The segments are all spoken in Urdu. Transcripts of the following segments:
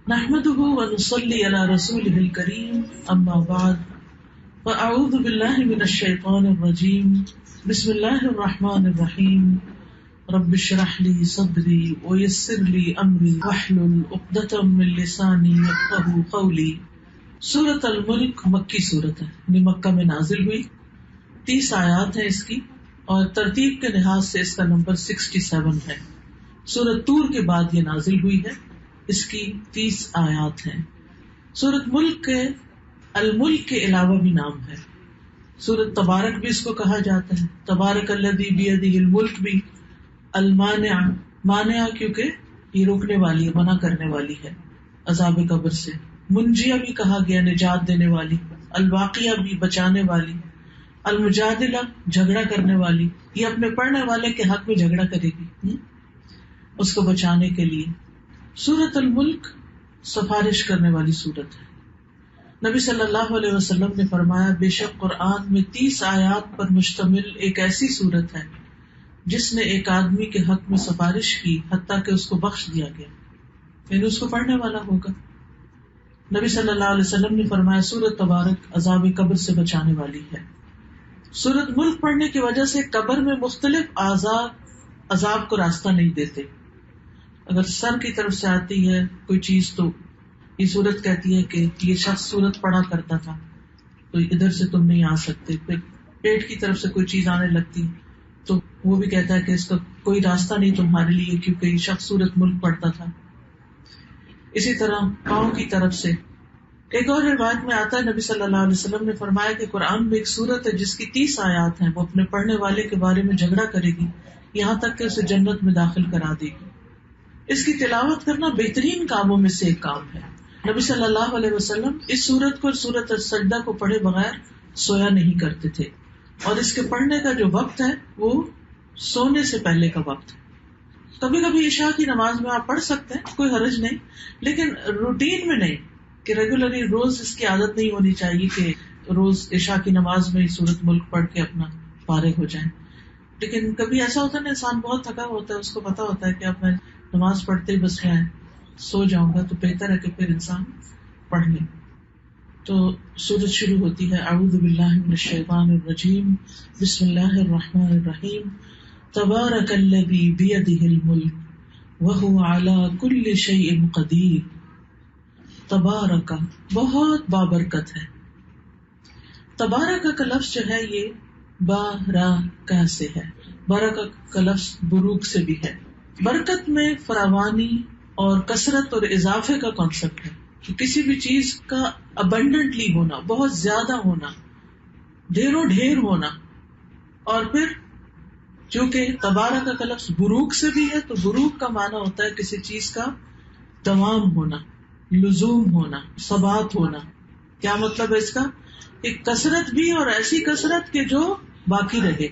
نحمده ونصلي على رسوله الكريم اما بعد فاعوذ بالله من الشيطان الرجيم بسم الله الرحمن الرحيم رب اشرح لي صدري ويسر لي امري واحلل عقدة من لساني يفقهوا قولي۔ سورۃ الملک مکی سورت ہے، یعنی مکہ میں نازل ہوئی، 30 آیات ہیں اس کی، اور ترتیب کے لحاظ سے اس کا نمبر 67 ہے۔ سورۃ طور کے بعد یہ نازل ہوئی ہے، اس کی 30 آیات ہیں۔ سورۃ ملک کے الملک کے علاوہ بھی نام ہے، سورۃ تبارک بھی اس کو کہا جاتا ہے، تبارک الذی بیدہ الملک بھی، المانع مانع کیونکہ یہ روکنے والی ہے، منع کرنے والی ہے عذاب قبر سے، منجیہ بھی کہا گیا نجات دینے والی، الواقیہ بھی بچانے والی، المجادلہ جھگڑا کرنے والی، یہ اپنے پڑھنے والے کے حق میں جھگڑا کرے گی اس کو بچانے کے لیے۔ سورۃ الملک سفارش کرنے والی سورت ہے۔ نبی صلی اللہ علیہ وسلم نے فرمایا، بے شک قرآن میں 30 آیات پر مشتمل ایک ایسی سورت ہے جس نے ایک آدمی کے حق میں سفارش کی حتیٰ کہ اس کو بخش دیا گیا، یعنی اس کو پڑھنے والا ہوگا۔ نبی صلی اللہ علیہ وسلم نے فرمایا، سورۃ تبارک عذاب قبر سے بچانے والی ہے۔ سورۃ ملک پڑھنے کی وجہ سے قبر میں مختلف عذاب کو راستہ نہیں دیتے۔ اگر سر کی طرف سے آتی ہے کوئی چیز تو یہ سورت کہتی ہے کہ یہ شخص سورت پڑھا کرتا تھا تو ادھر سے تم نہیں آ سکتے۔ پھر پیٹ کی طرف سے کوئی چیز آنے لگتی تو وہ بھی کہتا ہے کہ اس کا کوئی راستہ نہیں تمہارے لیے کیونکہ یہ شخص سورت ملک پڑھتا تھا۔ اسی طرح پاؤں کی طرف سے ایک اور روایت میں آتا ہے، نبی صلی اللہ علیہ وسلم نے فرمایا کہ قرآن میں ایک سورت ہے جس کی 30 آیات ہیں، وہ اپنے پڑھنے والے کے بارے میں جھگڑا کرے گی یہاں تک کہ اسے جنت میں داخل کرا دے گی۔ اس کی تلاوت کرنا بہترین کاموں میں سے ایک کام ہے۔ نبی صلی اللہ علیہ وسلم اس سورت کو اور سورۃ السجدہ کو پڑھے بغیر سویا نہیں کرتے تھے، اور اس کے پڑھنے کا جو وقت ہے وہ سونے سے پہلے کا وقت ہے۔ کبھی کبھی عشاء کی نماز میں آپ پڑھ سکتے ہیں، کوئی حرج نہیں، لیکن روٹین میں نہیں کہ ریگولرلی روز اس کی عادت نہیں ہونی چاہیے کہ روز عشاء کی نماز میں سورۃ ملک پڑھ کے اپنا فارغ ہو جائیں۔ لیکن کبھی ایسا ہوتا ہے نا، انسان بہت تھکا ہوتا ہے، اس کو پتا ہوتا ہے کہ اب میں نماز پڑھتے ہی بس میں سو جاؤں گا، تو بہتر ہے کہ پھر انسان پڑھ لے۔ تو سورت شروع ہوتی ہے، اعوذ باللہ من الشیطان الرجیم، بسم اللہ الرحمن الرحیم، تبارک الذی بیدہ الملک وہو علی کل شیء قدیر۔ تبارک بہت بابرکت ہے۔ تبارک کا لفظ جو ہے یہ بارکہ سے ہے، برکہ کا لفظ بروک سے بھی ہے۔ برکت میں فراوانی اور کثرت اور اضافے کا کانسیپٹ ہے کہ کسی بھی چیز کا ابنڈنٹلی ہونا، بہت زیادہ ہونا، ڈھیروں ڈھیر ہونا، اور پھر چونکہ تبارک کا لفظ بروک سے بھی ہے تو بروک کا معنی ہوتا ہے کسی چیز کا تمام ہونا، لزوم ہونا، ثبات ہونا۔ کیا مطلب ہے اس کا؟ ایک کثرت بھی، اور ایسی کثرت کہ جو باقی رہے۔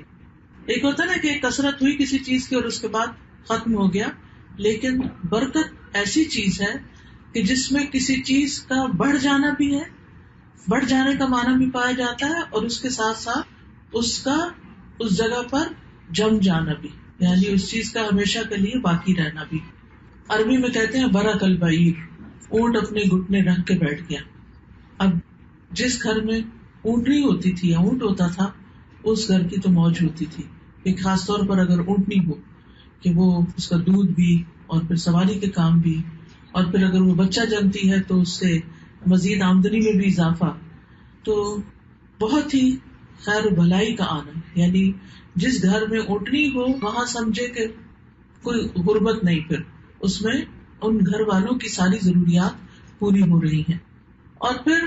ایک ہوتا ہے نا کہ ایک کثرت ہوئی کسی چیز کی اور اس کے بعد ختم ہو گیا، لیکن برکت ایسی چیز ہے کہ جس میں کسی چیز کا بڑھ جانا بھی ہے، بڑھ جانے کا معنی بھی پایا جاتا ہے، اور اس کے ساتھ ساتھ اس کا اس جگہ پر جم جانا بھی، یعنی اس چیز کا ہمیشہ کے لیے باقی رہنا بھی۔ عربی میں کہتے ہیں برک البعیر، اونٹ اپنے گھٹنے رکھ کے بیٹھ گیا۔ اب جس گھر میں اونٹنی ہوتی تھی یا اونٹ ہوتا تھا، اس گھر کی تو موج ہوتی تھی، ایک خاص طور پر اگر اونٹنی ہو کہ وہ اس کا دودھ بھی اور پھر سواری کے کام بھی، اور پھر اگر وہ بچہ جنتی ہے تو اس سے مزید آمدنی میں بھی اضافہ، تو بہت ہی خیر و بھلائی کا آنا۔ یعنی جس گھر میں اونٹنی ہو وہاں سمجھے کہ کوئی غربت نہیں، پھر اس میں ان گھر والوں کی ساری ضروریات پوری ہو رہی ہیں۔ اور پھر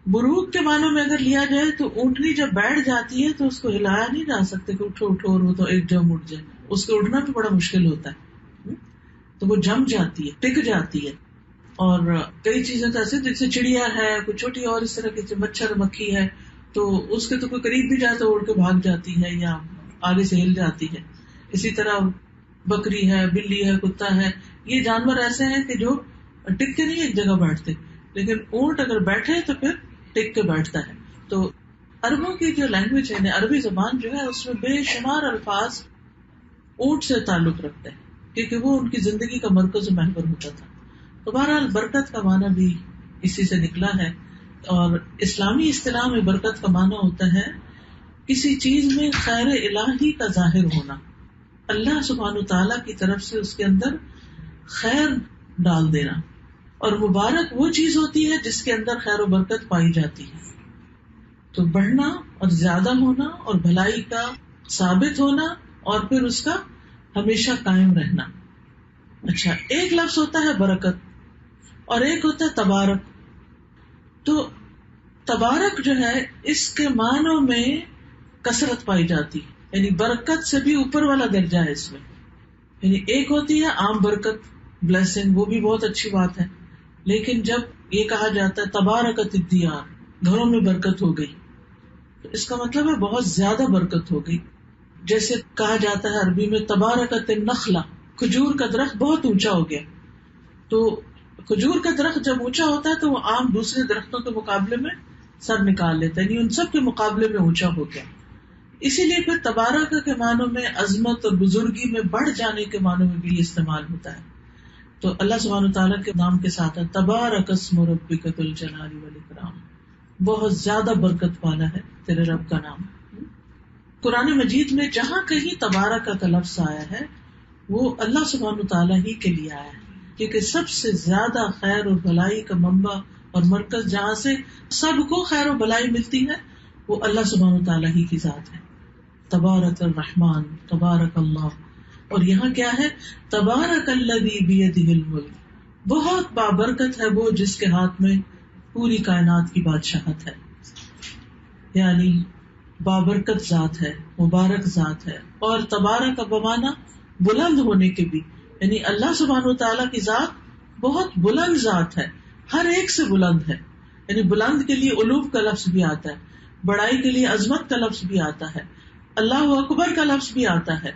بروک کے معنوں میں اگر لیا جائے تو اونٹنی جب بیٹھ جاتی ہے تو اس کو ہلایا نہیں جا سکتے کہ اٹھو اٹھو، اور وہ تو ایک جم اٹھ جائے، اس کے اٹھنا بھی بڑا مشکل ہوتا ہے، تو وہ جم جاتی ہے، ٹک جاتی ہے۔ اور کئی چیزیں تو ایسے جیسے چڑیا ہے، کوئی چھوٹی اور اس طرح کی مچھر مکھی ہے، تو اس کے تو کوئی قریب بھی جائے تو اڑ کے بھاگ جاتی ہے یا آگے سے ہل جاتی ہے۔ اسی طرح بکری ہے، بلی ہے، کتا ہے، یہ جانور ایسے ہیں کہ جو ٹک کے نہیں ایک جگہ بیٹھتے، لیکن اونٹ اگر بیٹھے تو پھر ٹک کے بیٹھتا ہے۔ تو عربوں کی جو لینگویج ہے، عربی زبان جو ہے، اس میں بے شمار الفاظ اونٹ سے تعلق رکھتے ہیں کیونکہ وہ ان کی زندگی کا مرکز و محور ہوتا تھا۔ تو بہرحال برکت کا معنی بھی اسی سے نکلا ہے. اور اسلامی اصطلاح میں برکت کا معنی ہوتا ہے کسی چیز میں خیر الہی کا ظاہر ہونا، اللہ سبحانہ وتعالیٰ کی طرف سے اس کے اندر خیر ڈال دینا. اور مبارک وہ چیز ہوتی ہے جس کے اندر خیر و برکت پائی جاتی ہے. تو بڑھنا اور زیادہ ہونا اور بھلائی کا ثابت ہونا اور پھر اس کا ہمیشہ قائم رہنا. اچھا، ایک لفظ ہوتا ہے برکت اور ایک ہوتا ہے تبارک. تو تبارک جو ہے اس کے معنوں میں کثرت پائی جاتی ہے، یعنی برکت سے بھی اوپر والا درجہ ہے اس میں. یعنی ایک ہوتی ہے عام برکت، بلیسنگ، وہ بھی بہت اچھی بات ہے. لیکن جب یہ کہا جاتا ہے تبارکت الدیار، گھروں میں برکت ہو گئی، تو اس کا مطلب ہے بہت زیادہ برکت ہو گئی. جیسے کہا جاتا ہے عربی میں تبارکت النخلہ، کھجور کا درخت بہت اونچا ہو گیا. تو کھجور کا درخت جب اونچا ہوتا ہے تو وہ عام دوسرے درختوں کے مقابلے میں سر نکال لیتا ہے، یعنی ان سب کے مقابلے میں اونچا ہو گیا. اسی لیے پھر تبارک کے معنوں میں عظمت اور بزرگی میں بڑھ جانے کے معنوں میں بھی استعمال ہوتا ہے. تو اللہ سبحانہ تعالیٰ کے نام کے ساتھ ہے تبارک اسم ربک ذو الجلال والاکرام، بہت زیادہ برکت والا ہے تیرے رب کا نام. قرآن مجید میں جہاں کہیں تبارک کا لفظ آیا ہے وہ اللہ سبحانہ تعالیٰ ہی کے لیے آیا ہے، کیونکہ سب سے زیادہ خیر اور بھلائی کا منبع اور مرکز جہاں سے سب کو خیر و بھلائی ملتی ہے وہ اللہ سبحانہ تعالیٰ ہی کی ذات ہے. تبارک الرحمن، تبارک اللہ. اور یہاں کیا ہے؟ تبارک الذی بیدہ الملک، بہت بابرکت ہے وہ جس کے ہاتھ میں پوری کائنات کی بادشاہت ہے. یعنی بابرکت ذات ہے، مبارک ذات ہے. اور تبارک بمانا بلند ہونے کے بھی، یعنی اللہ سبحانہ وتعالیٰ کی ذات بہت بلند ذات ہے، ہر ایک سے بلند ہے. یعنی بلند کے لیے علوم کا لفظ بھی آتا ہے، بڑائی کے لیے عظمت کا لفظ بھی آتا ہے، اللہ اکبر کا لفظ بھی آتا ہے،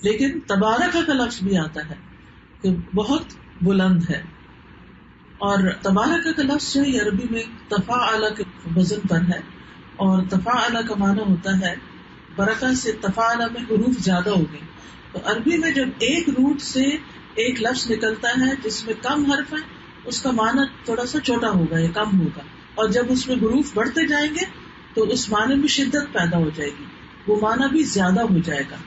لیکن تبارک کا لفظ بھی آتا ہے کہ بہت بلند ہے. اور تبارک کا لفظ جو ہے عربی میں تفاعل کے وزن پر ہے، اور تفاعل کا معنی ہوتا ہے برکت سے تفاعل میں حروف زیادہ ہو گئے. تو عربی میں جب ایک روٹ سے ایک لفظ نکلتا ہے جس میں کم حرف ہے اس کا معنی تھوڑا سا چھوٹا ہوگا یا کم ہوگا، اور جب اس میں حروف بڑھتے جائیں گے تو اس معنی میں شدت پیدا ہو جائے گی، وہ معنی بھی زیادہ ہو جائے گا.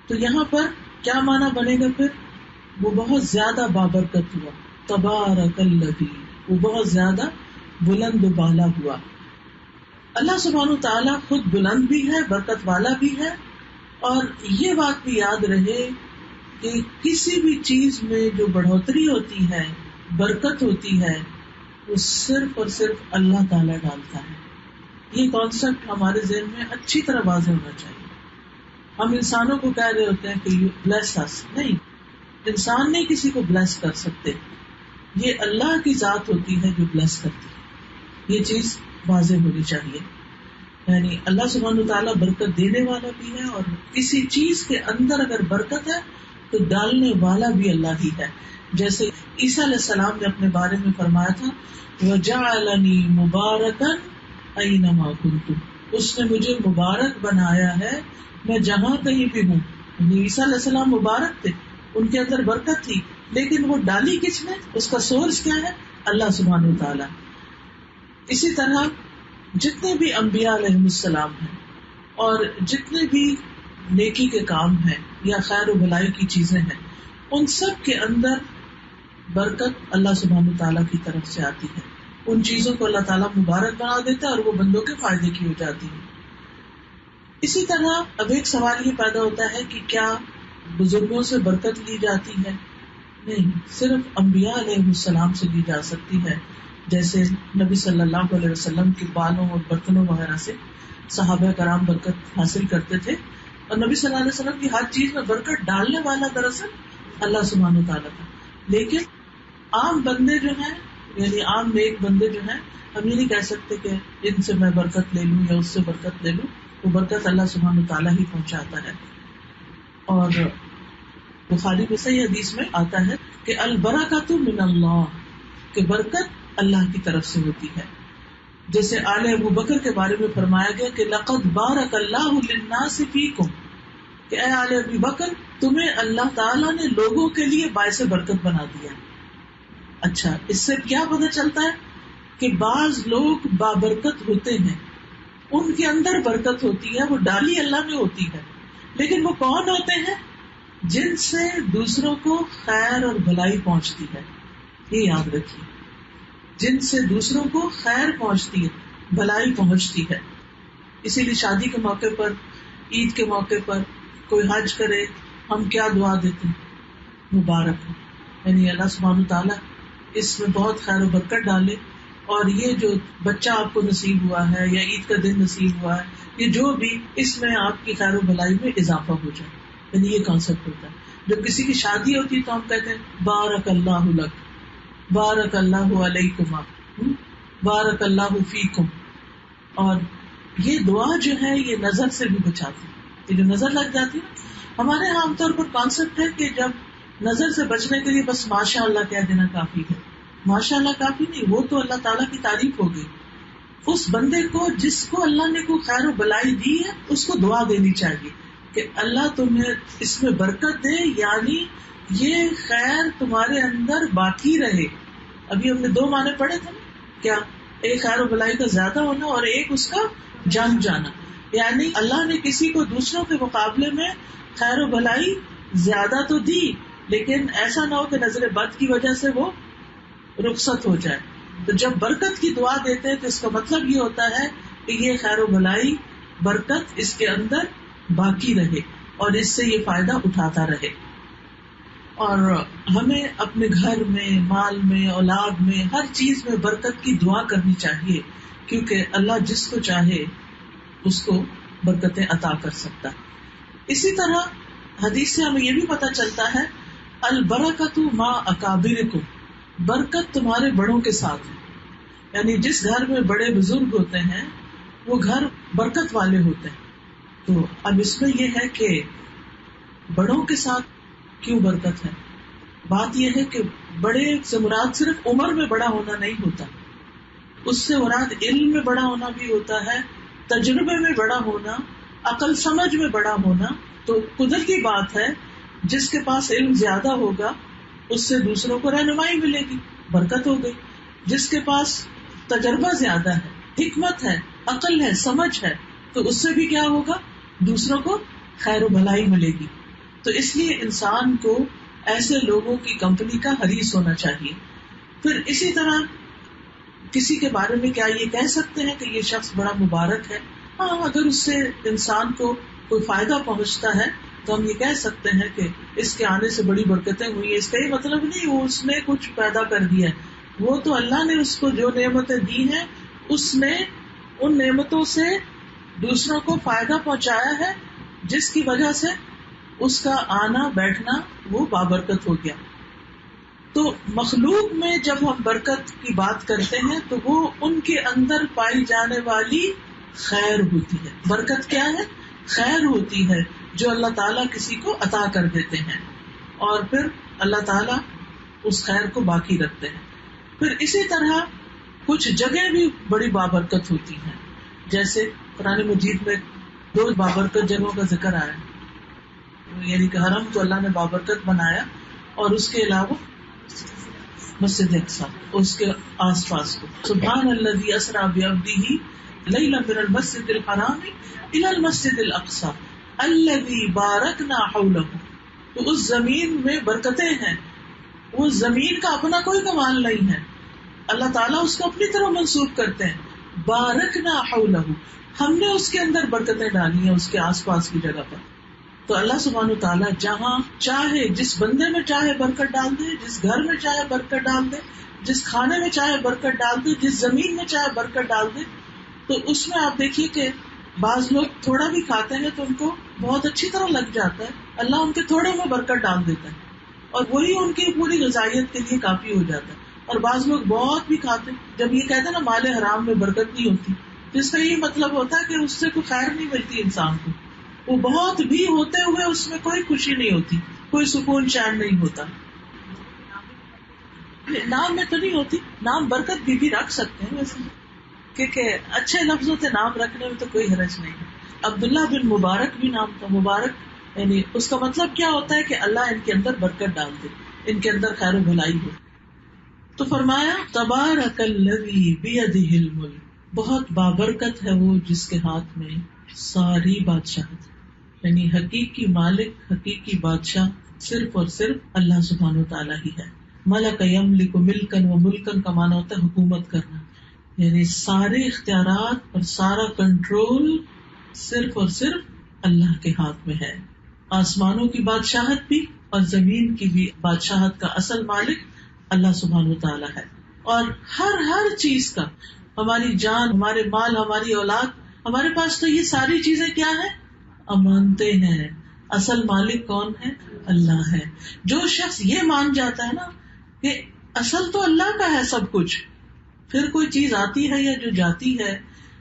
تو یہاں پر کیا معنی بنے گا پھر؟ وہ بہت زیادہ بابرکت ہوا، تبارک الذی، وہ بہت زیادہ بلند و بالا ہوا. اللہ سبحانہ تعالیٰ خود بلند بھی ہے، برکت والا بھی ہے. اور یہ بات بھی یاد رہے کہ کسی بھی چیز میں جو بڑھوتری ہوتی ہے، برکت ہوتی ہے، وہ صرف اور صرف اللہ تعالیٰ ڈالتا ہے. یہ کانسیپٹ ہمارے ذہن میں اچھی طرح واضح ہونا چاہیے. ہم انسانوں کو کہہ رہے ہوتے ہیں کہ یو بلیس اس، نہیں، انسان نہیں کسی کو بلیس کر سکتے، یہ اللہ کی ذات ہوتی ہے جو بلیس کرتی ہے. یہ چیز واضح ہونی چاہیے. یعنی اللہ سبحانہ تعالیٰ برکت دینے والا بھی ہے، اور کسی چیز کے اندر اگر برکت ہے تو ڈالنے والا بھی اللہ ہی ہے. جیسے عیسیٰ علیہ السلام نے اپنے بارے میں فرمایا تھا وَجَعَلَنِي مُبَارَكًا أَيْنَمَا كُنتُ، اس نے مجھے مبارک بنایا ہے میں جہاں کہیں بھی ہوں. عیسیٰ علیہ السلام مبارک تھے، ان کے اندر برکت تھی، لیکن وہ ڈالی کس نے؟ اس کا سورس کیا ہے؟ اللہ سبحانہ تعالیٰ. اسی طرح جتنے بھی انبیاء علیہ السلام ہیں اور جتنے بھی نیکی کے کام ہیں یا خیر و بھلائی کی چیزیں ہیں، ان سب کے اندر برکت اللہ سبحانہ تعالیٰ کی طرف سے آتی ہے. ان چیزوں کو اللہ تعالیٰ مبارک بنا دیتا ہے اور وہ بندوں کے فائدے کی ہو جاتی ہے. اسی طرح اب ایک سوال یہ پیدا ہوتا ہے کہ کیا بزرگوں سے برکت لی جاتی ہے؟ نہیں، صرف انبیاء علیہ السلام سے لی جا سکتی ہے. جیسے نبی صلی اللہ علیہ وسلم کے بالوں اور برتنوں وغیرہ سے صحابہ کرام برکت حاصل کرتے تھے، اور نبی صلی اللہ علیہ وسلم کی ہر چیز میں برکت ڈالنے والا دراصل اللہ سبحانہ تعالیٰ تھا. لیکن عام بندے جو ہیں، یعنی عام نیک بندے جو ہیں، ہم یہ نہیں کہہ سکتے کہ ان سے میں برکت لے لوں یا اس سے برکت لے لوں. وہ برکت اللہ سبحانہ تعالیٰ ہی پہنچاتا ہے. اور بخاری میں صحیح حدیث میں آتا ہے کہ البرکۃ من اللہ، کہ برکت اللہ کی طرف سے ہوتی ہے. جیسے آل ابو بکر کے بارے میں فرمایا گیا کہ لقد بارک اللہ للناس فیکم، کہ اے آل ابو بکر تمہیں اللہ تعالیٰ نے لوگوں کے لیے باعث برکت بنا دیا. اچھا، اس سے کیا پتہ چلتا ہے کہ بعض لوگ بابرکت ہوتے ہیں، ان کے اندر برکت ہوتی ہے، وہ ڈالی اللہ میں ہوتی ہے، لیکن وہ کون ہوتے ہیں؟ جن سے دوسروں کو خیر اور بھلائی پہنچتی ہے. یہ یاد رکھیے، جن سے دوسروں کو خیر پہنچتی ہے، بھلائی پہنچتی ہے. اسی لیے شادی کے موقع پر، عید کے موقع پر کوئی حج کرے، ہم کیا دعا دیتے ہیں؟ مبارک ہو، یعنی اللہ سبحانہ تعالیٰ اس میں بہت خیر و برکت ڈالے، اور یہ جو بچہ آپ کو نصیب ہوا ہے یا عید کا دن نصیب ہوا ہے، یہ جو بھی، اس میں آپ کی خیر و بھلائی میں اضافہ ہو جائے. یعنی یہ کانسیپٹ ہوتا ہے. جب کسی کی شادی ہوتی ہے تو ہم کہتے ہیں بارک اللہ لک، بارک اللہ علیکما، بارک اللہ فیکم. اور یہ دعا جو ہے یہ نظر سے بھی بچاتی ہے. یہ جو نظر لگ جاتی ہے، ہمارے یہاں عام طور پر کانسیپٹ ہے کہ جب نظر سے بچنے کے لیے بس ماشاء اللہ کہہ دینا کافی ہے. ماشاء اللہ کافی نہیں، وہ تو اللہ تعالیٰ کی تعریف ہو گئی. اس بندے کو جس کو اللہ نے کوئی خیر و بلائی دی ہے، اس کو دعا دینی چاہیے کہ اللہ تمہیں اس میں برکت دے، یعنی یہ خیر تمہارے اندر باقی رہے. ابھی ہم نے دو معنی پڑھے تھے نا، کیا؟ ایک خیر و بلائی کا زیادہ ہونا اور ایک اس کا جم جانا. یعنی اللہ نے کسی کو دوسروں کے مقابلے میں خیر و بلائی زیادہ تو دی، لیکن ایسا نہ ہو کہ نظر بد کی وجہ سے وہ رخصت ہو جائے. تو جب برکت کی دعا دیتے ہیں تو اس کا مطلب یہ ہوتا ہے کہ یہ خیر و بلائی، برکت اس کے اندر باقی رہے اور اس سے یہ فائدہ اٹھاتا رہے. اور ہمیں اپنے گھر میں، مال میں، اولاد میں، ہر چیز میں برکت کی دعا کرنی چاہیے، کیونکہ اللہ جس کو چاہے اس کو برکتیں عطا کر سکتا. اسی طرح حدیث سے ہمیں یہ بھی پتہ چلتا ہے البرکۃ مع اکابرکم، برکت تمہارے بڑوں کے ساتھ ہے. یعنی جس گھر میں بڑے بزرگ ہوتے ہیں وہ گھر برکت والے ہوتے ہیں. تو اب اس میں یہ ہے کہ بڑوں کے ساتھ کیوں برکت ہے؟ بات یہ ہے کہ بڑے سے مراد صرف عمر میں بڑا ہونا نہیں ہوتا، اس سے مراد علم میں بڑا ہونا بھی ہوتا ہے، تجربے میں بڑا ہونا، عقل سمجھ میں بڑا ہونا. تو قدرتی بات ہے، جس کے پاس علم زیادہ ہوگا اس سے دوسروں کو رہنمائی ملے گی، برکت ہو گئی. جس کے پاس تجربہ زیادہ ہے، حکمت ہے، عقل ہے، سمجھ ہے، تو اس سے بھی کیا ہوگا؟ دوسروں کو خیر و بھلائی ملے گی. تو اس لیے انسان کو ایسے لوگوں کی کمپنی کا حریص ہونا چاہیے. پھر اسی طرح کسی کے بارے میں کیا یہ کہہ سکتے ہیں کہ یہ شخص بڑا مبارک ہے؟ ہاں، اگر اس سے انسان کو کوئی فائدہ پہنچتا ہے تو ہم یہ کہہ سکتے ہیں کہ اس کے آنے سے بڑی برکتیں ہوئی ہیں. اس کا یہ مطلب نہیں وہ اس نے کچھ پیدا کر دیا ہے، وہ تو اللہ نے اس کو جو نعمتیں دی ہیں اس نے ان نعمتوں سے دوسروں کو فائدہ پہنچایا ہے، جس کی وجہ سے اس کا آنا بیٹھنا وہ بابرکت ہو گیا. تو مخلوق میں جب ہم برکت کی بات کرتے ہیں تو وہ ان کے اندر پائی جانے والی خیر ہوتی ہے. برکت کیا ہے؟ خیر ہوتی ہے جو اللہ تعالیٰ کسی کو عطا کر دیتے ہیں اور پھر اللہ تعالیٰ اس خیر کو باقی رکھتے ہیں. پھر اسی طرح کچھ جگہ بھی بڑی بابرکت ہوتی ہیں، جیسے قرآن مجید میں 2 بابرکت جگہوں کا ذکر آیا، یعنی کہ حرم تو اللہ نے بابرکت بنایا، اور اس کے علاوہ مسجد اقصی اور اس کے آس پاس کو. سبحان الذی اسری بعبدہ لیلا من المسجد الحرام الی المسجد الاقصی الذی بارکنا حولہ. تو اس زمین میں برکتیں ہیں، وہ زمین کا اپنا کوئی کمال نہیں ہے، اللہ تعالیٰ اس کو اپنی طرح منسوب کرتے ہیں. بارکنا حولہ، ہم نے اس کے اندر برکتیں ڈالی ہیں اس کے آس پاس کی جگہ پر. تو اللہ سبحانہ و تعالیٰ جہاں چاہے، جس بندے میں چاہے برکت ڈال دے، جس گھر میں چاہے برکت ڈال دے، جس کھانے میں چاہے برکت ڈال دے، جس زمین میں چاہے برکت ڈال دے. تو اس میں آپ دیکھیے کہ بعض لوگ تھوڑا بھی کھاتے ہیں تو ان کو بہت اچھی طرح لگ جاتا ہے، اللہ ان کے تھوڑے میں برکت ڈال دیتا ہے اور وہی ان کی پوری غذائیت کے لیے کافی ہو جاتا ہے. اور بعض لوگ بہت بھی کھاتے ہیں. جب یہ کہتے ہیں نا مال حرام میں برکت نہیں ہوتی، تو اس کا یہ مطلب ہوتا ہے کہ اس سے کوئی خیر نہیں ملتی انسان کو. وہ بہت بھی ہوتے ہوئے اس میں کوئی خوشی نہیں ہوتی، کوئی سکون چین نہیں ہوتا. نام میں تو نہیں ہوتی، نام برکت بھی رکھ سکتے ہیں ویسے، کیونکہ اچھے لفظوں سے نام رکھنے میں تو کوئی حرج نہیں ہے. عبداللہ بن مبارک بھی نام تھا. مبارک یعنی اس کا مطلب کیا ہوتا ہے کہ اللہ ان کے اندر برکت ڈال دے، ان کے اندر خیر و بھلائی ہو. تو فرمایا تبارک الذی بیدہ الملک، بہت بابرکت ہے وہ جس کے ہاتھ میں ساری بادشاہت، یعنی حقیقی مالک، حقیقی بادشاہ صرف اور صرف اللہ سبحانہ و تعالیٰ ہی ہے. ملک یملک ملکن و ملکن کا معنی ہوتا ہے حکومت کرنا، یعنی سارے اختیارات اور سارا کنٹرول صرف اور صرف اللہ کے ہاتھ میں ہے. آسمانوں کی بادشاہت بھی اور زمین کی بھی بادشاہت کا اصل مالک اللہ سبحانہ و تعالیٰ ہے. اور ہر چیز کا، ہماری جان، ہمارے مال، ہماری اولاد، ہمارے پاس تو یہ ساری چیزیں کیا ہیں؟ امانتیں ہیں. اصل مالک کون ہے؟ اللہ ہے. جو شخص یہ مان جاتا ہے نا کہ اصل تو اللہ کا ہے سب کچھ، پھر کوئی چیز آتی ہے یا جو جاتی ہے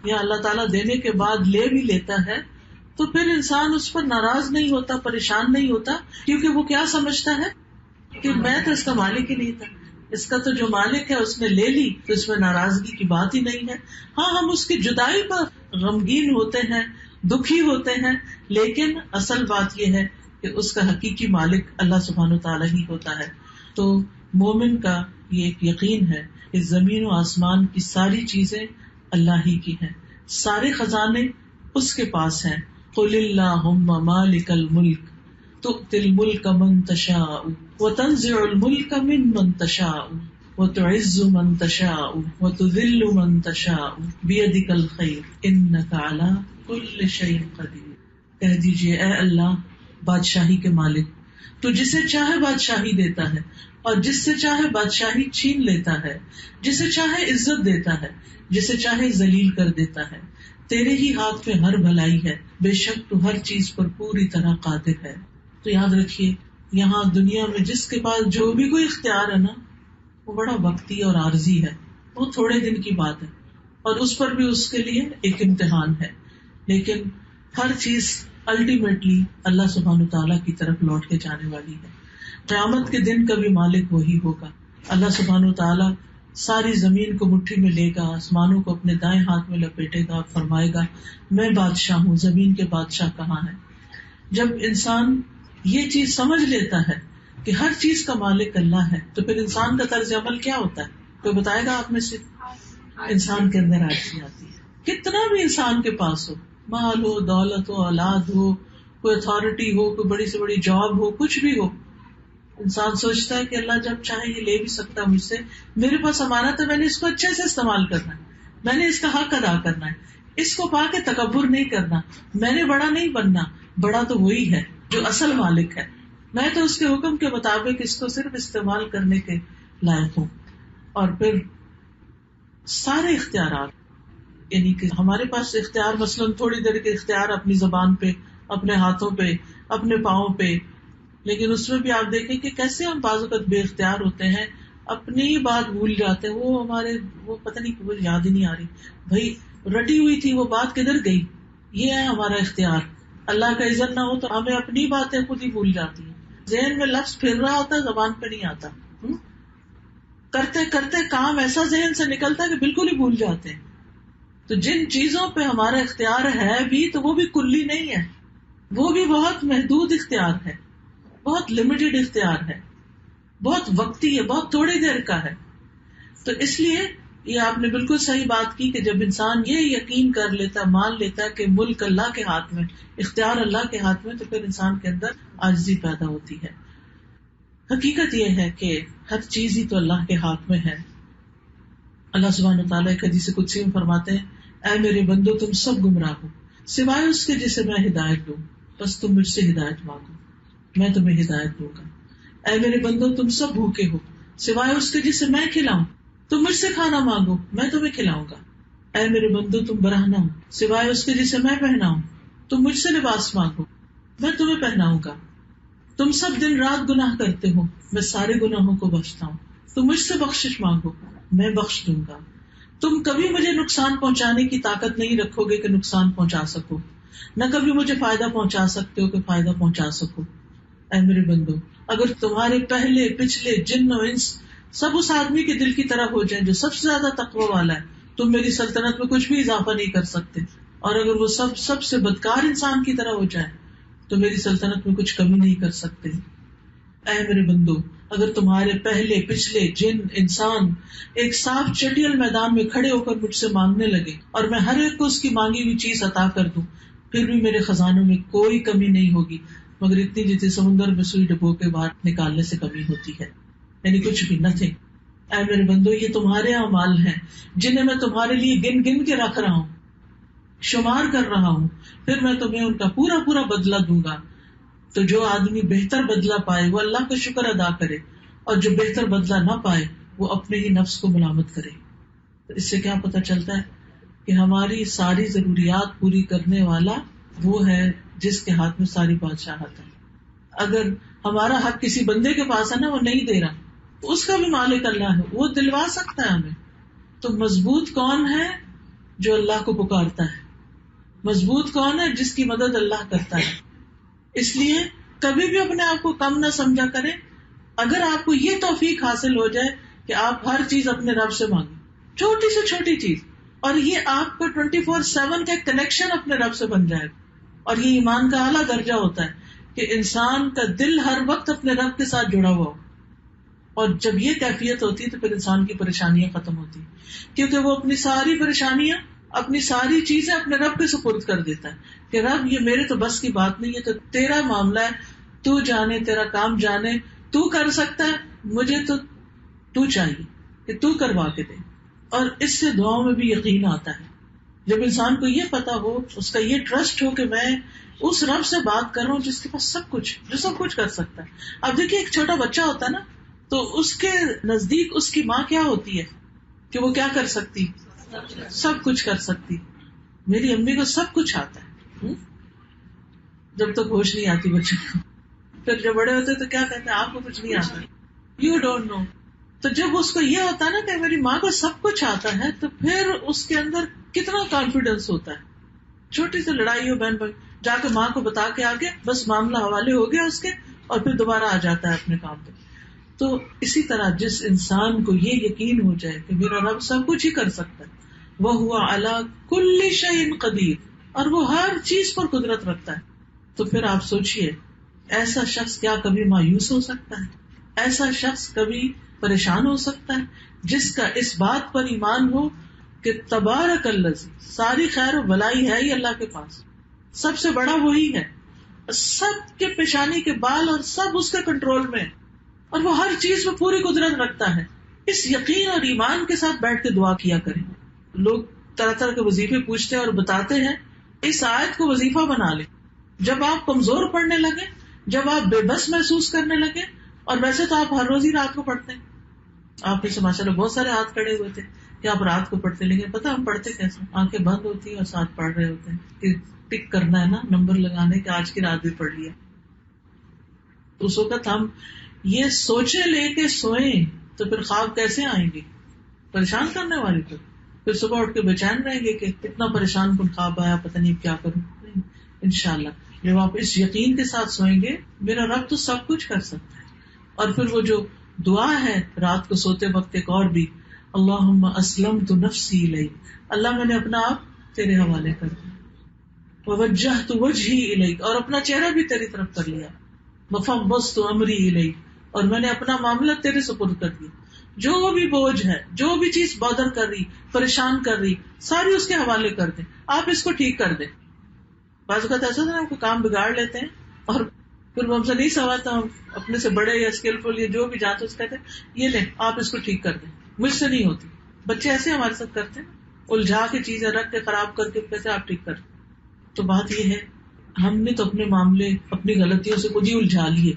یا اللہ تعالیٰ دینے کے بعد لے بھی لیتا ہے، تو پھر انسان اس پر ناراض نہیں ہوتا، پریشان نہیں ہوتا، کیونکہ وہ کیا سمجھتا ہے کہ میں تو اس کا مالک ہی نہیں تھا، اس کا تو جو مالک ہے اس نے لے لی، تو اس میں ناراضگی کی بات ہی نہیں ہے. ہاں ہم اس کی جدائی پر غمگین ہوتے ہیں، دکھی ہوتے ہیں، لیکن اصل بات یہ ہے کہ اس کا حقیقی مالک اللہ سبحانہ تعالیٰ ہی ہوتا ہے. تو مومن کا یہ ایک یقین ہے کہ زمین و آسمان کی ساری چیزیں اللہ ہی کی ہیں، سارے خزانے اس کے پاس ہیں. قل اللہم مالک الملک تؤتی الملک من تشاء وتنزع الملک ممن تشاء وتعز من تشاء وتذل من تشاء بیدک الخیر انک علی کل شیء قدیر. کہہ دیجئے اے اللہ بادشاہی کے مالک، تو جسے چاہے بادشاہی دیتا ہے اور جس سے چاہے بادشاہی چھین لیتا ہے، جسے چاہے عزت دیتا ہے، جسے چاہے ذلیل کر دیتا ہے. تیرے ہی ہاتھ میں ہر بھلائی ہے، بے شک تو ہر چیز پر پوری طرح قادر ہے. تو یاد رکھیے یہاں دنیا میں جس کے پاس جو بھی کوئی اختیار ہے نا، وہ بڑا وقتی اور عارضی ہے، وہ تھوڑے دن کی بات ہے اور اس پر بھی اس کے لیے ایک امتحان ہے. لیکن ہر چیز الٹیمیٹلی اللہ سبحانہ تعالیٰ کی طرف لوٹ کے جانے والی ہے. قیامت کے دن کا بھی مالک وہی ہوگا. اللہ سبحانہ تعالیٰ ساری زمین کو مٹھی میں لے گا، آسمانوں کو اپنے دائیں ہاتھ میں لپیٹے گا، فرمائے گا میں بادشاہ ہوں، زمین کے بادشاہ کہاں ہیں. جب انسان یہ چیز سمجھ لیتا ہے کہ ہر چیز کا مالک اللہ ہے، تو پھر انسان کا طرز عمل کیا ہوتا ہے؟ کوئی بتائے گا آپ میں سے؟ انسان کے اندر عاجزی آتی ہے. کتنا بھی انسان کے پاس ہو، مال ہو، دولت ہو، اولاد ہو، کوئی اتھارٹی ہو، کوئی بڑی سے بڑی جاب ہو، کچھ بھی ہو، انسان سوچتا ہے کہ اللہ جب چاہے یہ لے بھی سکتا ہے مجھ سے، میرے پاس امانت ہے، میں نے اس کو اچھے سے استعمال کرنا ہے، میں نے اس کا حق ادا کرنا ہے، اس کو پا کے تکبر نہیں کرنا، میں نے بڑا نہیں بننا، بڑا تو وہی ہے جو اصل مالک ہے، میں تو اس کے حکم کے مطابق اس کو صرف استعمال کرنے کے لائق ہوں. اور پھر سارے اختیارات، یعنی کہ ہمارے پاس اختیار مثلاً تھوڑی دیر کے اختیار اپنی زبان پہ، اپنے ہاتھوں پہ، اپنے پاؤں پہ، لیکن اس میں بھی آپ دیکھیں کہ کیسے ہم بعض اوقات بے اختیار ہوتے ہیں، اپنی بات بھول جاتے ہیں، وہ پتہ نہیں وہ یاد ہی نہیں آ رہی، بھائی رٹی ہوئی تھی وہ بات کدھر گئی. یہ ہے ہمارا اختیار. اللہ کا اذن نہ ہو تو ہمیں اپنی باتیں خود ہی بھول جاتی ہیں، ذہن میں لفظ پھر رہا ہوتا ہے، زبان پہ نہیں آتا، کرتے کرتے کام ایسا ذہن سے نکلتا ہے کہ بالکل ہی بھول جاتے ہیں. تو جن چیزوں پہ ہمارا اختیار ہے بھی، تو وہ بھی کلی نہیں ہے، وہ بھی بہت محدود اختیار ہے، بہت لمیٹڈ اختیار ہے، بہت وقتی ہے، بہت تھوڑی دیر کا ہے. تو اس لیے یہ آپ نے بالکل صحیح بات کی کہ جب انسان یہ یقین کر لیتا، مان لیتا کہ ملک اللہ کے ہاتھ میں، اختیار اللہ کے ہاتھ میں، تو پھر انسان کے اندر عاجزی پیدا ہوتی ہے. حقیقت یہ ہے کہ ہر چیز ہی تو اللہ کے ہاتھ میں ہے. اللہ سبحانہ تعالیٰ ایک حدیث قدسی میں فرماتے ہیں اے میرے بندو تم سب گمراہ ہو سوائے اس کے جسے میں ہدایت دوں، بس تم مجھ سے ہدایت مانگو میں تمہیں ہدایت دوں گا. اے میرے بندو تم سب بھوکے ہو سوائے اس کے جسے میں کھلاؤں، تم مجھ سے کھانا مانگو میں تمہیں کھلاؤں گا. اے میرے بندو تم برہنہ ہو سوائے اس کے جسے میں پہناؤں، تم مجھ سے لباس مانگو میں تمہیں پہناؤں گا. تم سب دن رات گناہ کرتے ہو میں سارے گناہوں کو بخشتا ہوں، تم مجھ سے بخشش مانگو میں بخش دوں گا. تم کبھی مجھے نقصان پہنچانے کی طاقت نہیں رکھو گے کہ نقصان پہنچا سکو، نہ کبھی مجھے فائدہ پہنچا سکتے ہو کہ فائدہ پہنچا سکو. اے میرے بندو اگر تمہارے پہلے پچھلے جن و انس سب اس آدمی کے دل کی طرح ہو جائیں جو سب سے زیادہ تقوی والا ہے، تم میری سلطنت میں کچھ بھی اضافہ نہیں کر سکتے. اور اگر وہ سب سے بدکار انسان کی طرح ہو جائیں تو میری سلطنت میں کچھ کمی نہیں کر سکتے. اے میرے بندو، اگر تمہارے پہلے پچھلے جن انسان ایک صاف چٹیل میدان میں کھڑے ہو کر مجھ سے مانگنے لگے اور میں ہر ایک کو اس کی مانگی ہوئی چیز عطا کر دوں، پھر بھی میرے خزانوں میں کوئی کمی نہیں ہوگی مگر اتنی جتنی سمندر میں سوئی ڈبو کے باہر نکالنے سے کمی ہوتی ہے، یعنی کچھ بھی نتھنگ. اے میرے بندو، یہ تمہارے اعمال ہیں جنہیں میں تمہارے لیے گن گن کے رکھ رہا ہوں، شمار کر رہا ہوں، پھر میں تمہیں ان کا پورا پورا بدلہ دوں گا. تو جو آدمی بہتر بدلہ پائے وہ اللہ کا شکر ادا کرے، اور جو بہتر بدلہ نہ پائے وہ اپنے ہی نفس کو ملامت کرے. تو اس سے کیا پتہ چلتا ہے کہ ہماری ساری ضروریات پوری کرنے والا وہ ہے جس کے ہاتھ میں ساری بادشاہت ہے. اگر ہمارا حق کسی بندے کے پاس ہے نا، وہ نہیں دے رہا، تو اس کا بھی مالک اللہ ہے، وہ دلوا سکتا ہے ہمیں. تو مضبوط کون ہے؟ جو اللہ کو پکارتا ہے. مضبوط کون ہے؟ جس کی مدد اللہ کرتا ہے. اس لیے کبھی بھی اپنے آپ کو کم نہ سمجھا کریں. اگر آپ کو یہ توفیق حاصل ہو جائے کہ آپ ہر چیز اپنے رب سے مانگیں، چھوٹی سے چھوٹی چیز، اور یہ آپ کا 24/7 کا کنیکشن اپنے رب سے بن جائے. اور یہ ایمان کا اعلیٰ درجہ ہوتا ہے کہ انسان کا دل ہر وقت اپنے رب کے ساتھ جڑا ہوا ہو. اور جب یہ کیفیت ہوتی ہے تو پھر انسان کی پریشانیاں ختم ہوتی ہیں، کیونکہ وہ اپنی ساری پریشانیاں، اپنی ساری چیزیں اپنے رب کے سپرد کر دیتا ہے کہ رب یہ میرے تو بس کی بات نہیں ہے، تو تیرا معاملہ ہے، تو جانے، تیرا کام جانے، تو کر سکتا ہے، مجھے تو چاہیے کہ تو کروا کے دے. اور اس سے دعاؤں میں بھی یقین آتا ہے. جب انسان کو یہ پتا ہو، اس کا یہ ٹرسٹ ہو کہ میں اس رب سے بات کر رہا ہوں جس کے پاس سب کچھ، جو سب کچھ کر سکتا ہے. اب دیکھیے ایک چھوٹا بچہ ہوتا ہے نا، تو اس کے نزدیک اس کی ماں کیا ہوتی ہے کہ وہ کیا کر سکتی؟ سب کچھ کر سکتی. میری امی کو سب کچھ آتا ہے، جب تک ہوش نہیں آتی بچے کو. پھر جب بڑے ہوتے تو کیا کہتے ہیں؟ آپ کو کچھ نہیں آتا، یو ڈونٹ نو. تو جب اس کو یہ ہوتا ہے نا کہ میری ماں کو سب کچھ آتا ہے، تو پھر اس کے اندر کتنا کانفیڈینس ہوتا ہے. چھوٹی سی لڑائی ہو بہن بھائی، جا کے ماں کو بتا کے آگے بس معاملہ حوالے ہو گیا اس کے، اور پھر دوبارہ آ جاتا ہے اپنے کام پہ. تو اسی طرح جس انسان کو یہ یقین ہو جائے کہ میرا رب سب کچھ ہی کر سکتا ہے، وَهُوَ عَلَى كُلِّ شَيْءٍ قَدِيرٌ، اور وہ ہر چیز پر قدرت رکھتا ہے، تو پھر آپ سوچئے ایسا شخص کیا کبھی مایوس ہو سکتا ہے؟ ایسا شخص کبھی پریشان ہو سکتا ہے جس کا اس بات پر ایمان ہو کہ تبارک الذی، ساری خیر و بلائی ہے ہی اللہ کے پاس، سب سے بڑا وہی ہے، سب کے پیشانی کے بال اور سب اس کے کنٹرول میں، اور وہ ہر چیز میں پوری قدرت رکھتا ہے. اس یقین اور ایمان کے ساتھ بیٹھ کے دعا کیا کریں. لوگ طرح طرح کے وظیفے پوچھتے ہیں اور بتاتے ہیں، اس آیت کو وظیفہ بنا لیں. جب آپ کمزور پڑنے لگے، جب آپ بے بس محسوس کرنے لگے، اور ویسے تو آپ ہر روز ہی رات کو پڑھتے ہیں، آپ میں سے ماشاء اللہ بہت سارے ہاتھ کھڑے ہوئے تھے کہ آپ رات کو پڑھتے، لیکن پتا ہم پڑھتے کیسے؟ آنکھیں بند ہوتی ہیں اور ساتھ پڑھ رہے ہوتے ہیں کہ ٹک کرنا ہے نا، نمبر لگانے کہ آج کی رات بھی پڑھ لیا. تو اس وقت ہم یہ سوچے لے کے سوئیں تو پھر خواب کیسے آئیں گے؟ پریشان کرنے والے. تو پھر صبح اٹھ کے بے چین رہیں گے کہ اتنا پریشان کن خواب آیا، پتہ نہیں کیا کروں. انشاءاللہ جب آپ اس یقین کے ساتھ سوئیں گے میرا رب تو سب کچھ کر سکتا ہے. اور پھر وہ جو دعا ہے رات کو سوتے وقت ایک اور بھی، اللہم اسلمت نفسی الیک، اللہ میں نے اپنا آپ تیرے حوالے کر دیا، ووجہت وجہی الیک، اور اپنا چہرہ بھی تیری طرف کر لیا، وفوضت امری الیک، اور میں نے اپنا معاملہ تیرے سپرد کر دیا. جو بھی بوجھ ہے، جو بھی چیز بادر کر رہی، پریشان کر رہی، ساری اس کے حوالے کر دیں. آپ اس کو ٹھیک کر دیں. بعض اوقات ایسا نا، ہم کو کام بگاڑ لیتے ہیں اور پھر وہ ہم سے نہیں سنواتا، ہم اپنے سے بڑے یا اسکلفل یا جو بھی جانتے اس کہتے ہیں یہ لیں آپ اس کو ٹھیک کر دیں، مجھ سے نہیں ہوتی. بچے ایسے ہمارے ساتھ کرتے ہیں، الجھا کے چیزیں رکھ کے خراب کر کے کیسے آپ ٹھیک کر. تو بات یہ ہے ہم نے تو اپنے معاملے اپنی غلطیوں سے خود ہی الجھا لیے.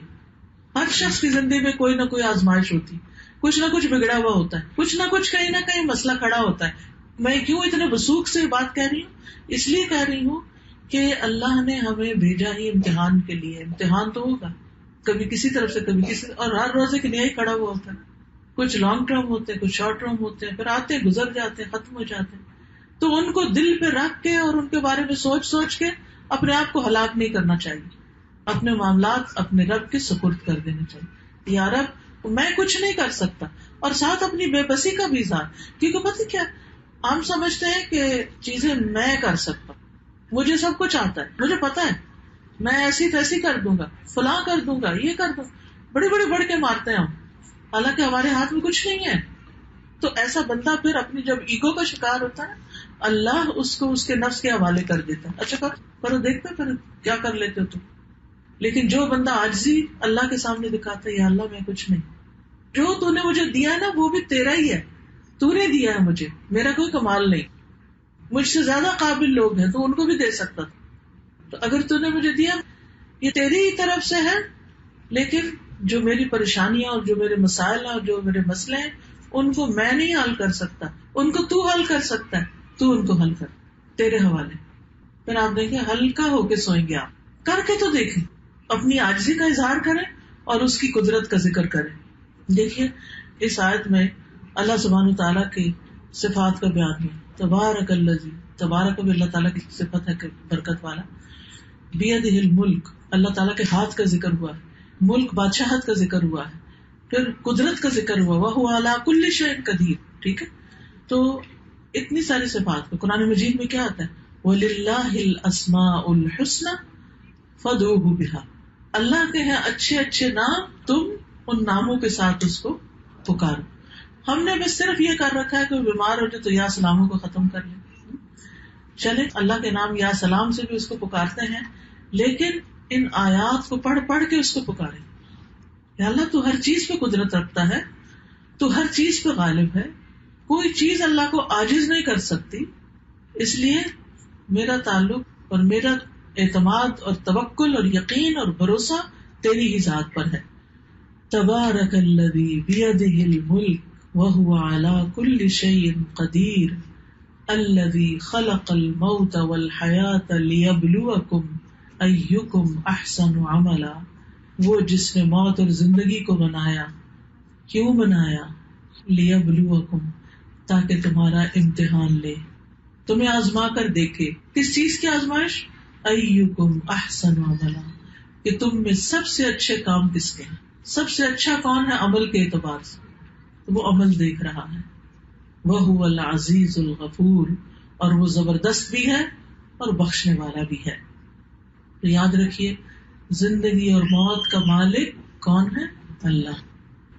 ہر شخص کی زندگی میں کوئی نہ کوئی آزمائش ہوتی، کچھ نہ کچھ بگڑا ہوا ہوتا ہے، کچھ نہ کچھ کہیں نہ کہیں مسئلہ کھڑا ہوتا ہے. میں کیوں اتنے وثوق سے یہ بات کہہ رہی ہوں؟ اس لیے کہہ رہی ہوں کہ اللہ نے ہمیں بھیجا ہی امتحان کے لیے. امتحان تو ہوگا کبھی کسی طرف سے کبھی کسی، اور ہر روز ایک نیا ہی کھڑا ہوا ہوتا ہے. کچھ لانگ ٹرم ہوتے ہیں، کچھ شارٹ ٹرم ہوتے ہیں، پھر آتے گزر جاتے ہیں، ختم ہو جاتے ہیں. تو ان کو دل پہ رکھ کے اور ان کے بارے میں سوچ سوچ کے اپنے آپ کو ہلاک نہیں کرنا چاہیے. اپنے معاملات اپنے رب کے سپرد کر دینے چاہیے. یا رب میں کچھ نہیں کر سکتا، اور ساتھ اپنی بے بسی کا بھی اظہار. کیونکہ پتہ کیا، ہم سمجھتے ہیں کہ چیزیں میں کر سکتا ہوں، مجھے سب کچھ آتا ہے، مجھے پتا ہے. میں ایسی تیسی کر دوں گا، فلاں کر دوں گا، یہ کر دوں، بڑے بڑے بڑھ کے مارتے ہیں ہم، حالانکہ ہمارے ہاتھ میں کچھ نہیں ہے. تو ایسا بندہ پھر اپنی جب ایگو کا شکار ہوتا ہے اللہ اس کو اس کے نفس کے حوالے کر دیتا ہے. اچھا کرو دیکھتے پھر کیا کر لیتے ہو تم. لیکن جو بندہ عاجزی اللہ کے سامنے دکھاتا ہے، یا اللہ میں کچھ نہیں، جو تو نے مجھے دیا ہے نا وہ بھی تیرا ہی ہے، تو نے دیا ہے مجھے، میرا کوئی کمال نہیں، مجھ سے زیادہ قابل لوگ ہیں تو ان کو بھی دے سکتا تھا. تو اگر تو نے مجھے دیا یہ تیری ہی طرف سے ہے، لیکن جو میری پریشانیاں اور جو میرے مسائل ہیں اور جو میرے مسئلے ہیں ان کو میں نہیں حل کر سکتا، ان کو تو حل کر سکتا ہے، تو ان کو حل کر، تیرے حوالے. پھر آپ دیکھیں ہلکا ہو کے سوئیں گے، آپ کر کے تو دیکھیں، اپنی عاجزی کا اظہار کریں اور اس کی قدرت کا ذکر کریں. دیکھیے اس آیت میں اللہ سبحانہ تعالیٰ کی صفات کا بیان ہے. تبارک الذی، تبارک بھی اللہ تعالیٰ کی صفت ہے کہ برکت والا، بیدہ الملک، اللہ تعالیٰ کے ہاتھ کا ذکر ہوا ہے، ملک بادشاہت کا ذکر ہوا ہے، پھر قدرت کا ذکر ہوا، وَهُوَ عَلَىٰ كُلِّ شَيْءٍ قَدِيرٌ. ٹھیک ہے، تو اتنی ساری صفات کو قرآن مجید میں کیا آتا ہے، وَلِلَّهِ الْأَسْمَاءُ الْحُسْنَى فَادْعُوهُ بِهَا، اللہ کے ہیں اچھے اچھے نام، تم ان ناموں کے ساتھ اس کو پکارو. ہم نے بس صرف یہ کر رکھا ہے کہ بیمار ہو جائے تو یا سلاموں کو ختم کر لیں. چلے اللہ کے نام یا سلام سے بھی اس کو پکارتے ہیں، لیکن ان آیات کو پڑھ پڑھ کے اس کو پکارے. یا اللہ تو ہر چیز پہ قدرت رکھتا ہے، تو ہر چیز پہ غالب ہے، کوئی چیز اللہ کو عاجز نہیں کر سکتی، اس لیے میرا تعلق اور میرا اعتماد اور توکل اور یقین اور بھروسہ تیری ہی ذات پر ہے. تبارک الذی بیدہ الملک وہو علی کل شیء قدیر الذی خلق الموت والحیاۃ لیبلوکم ایکم احسن عملا، وہ جس نے موت اور زندگی کو بنایا. کیوں بنایا؟ لیبلوکم، تاکہ تمہارا امتحان لے، تمہیں آزما کر دیکھے. کس چیز کی آزمائش؟ ایکم احسن عملا، کہ تم میں سب سے اچھے کام کس کے ہیں، سب سے اچھا کون ہے عمل کے اعتبار سے، تو وہ عمل دیکھ رہا ہے. وَهُوَ الْعَزِيزُ الْغَفُورُ، اور وہ زبردست بھی ہے اور بخشنے والا بھی ہے. تو یاد رکھیے زندگی اور موت کا مالک کون ہے؟ اللہ.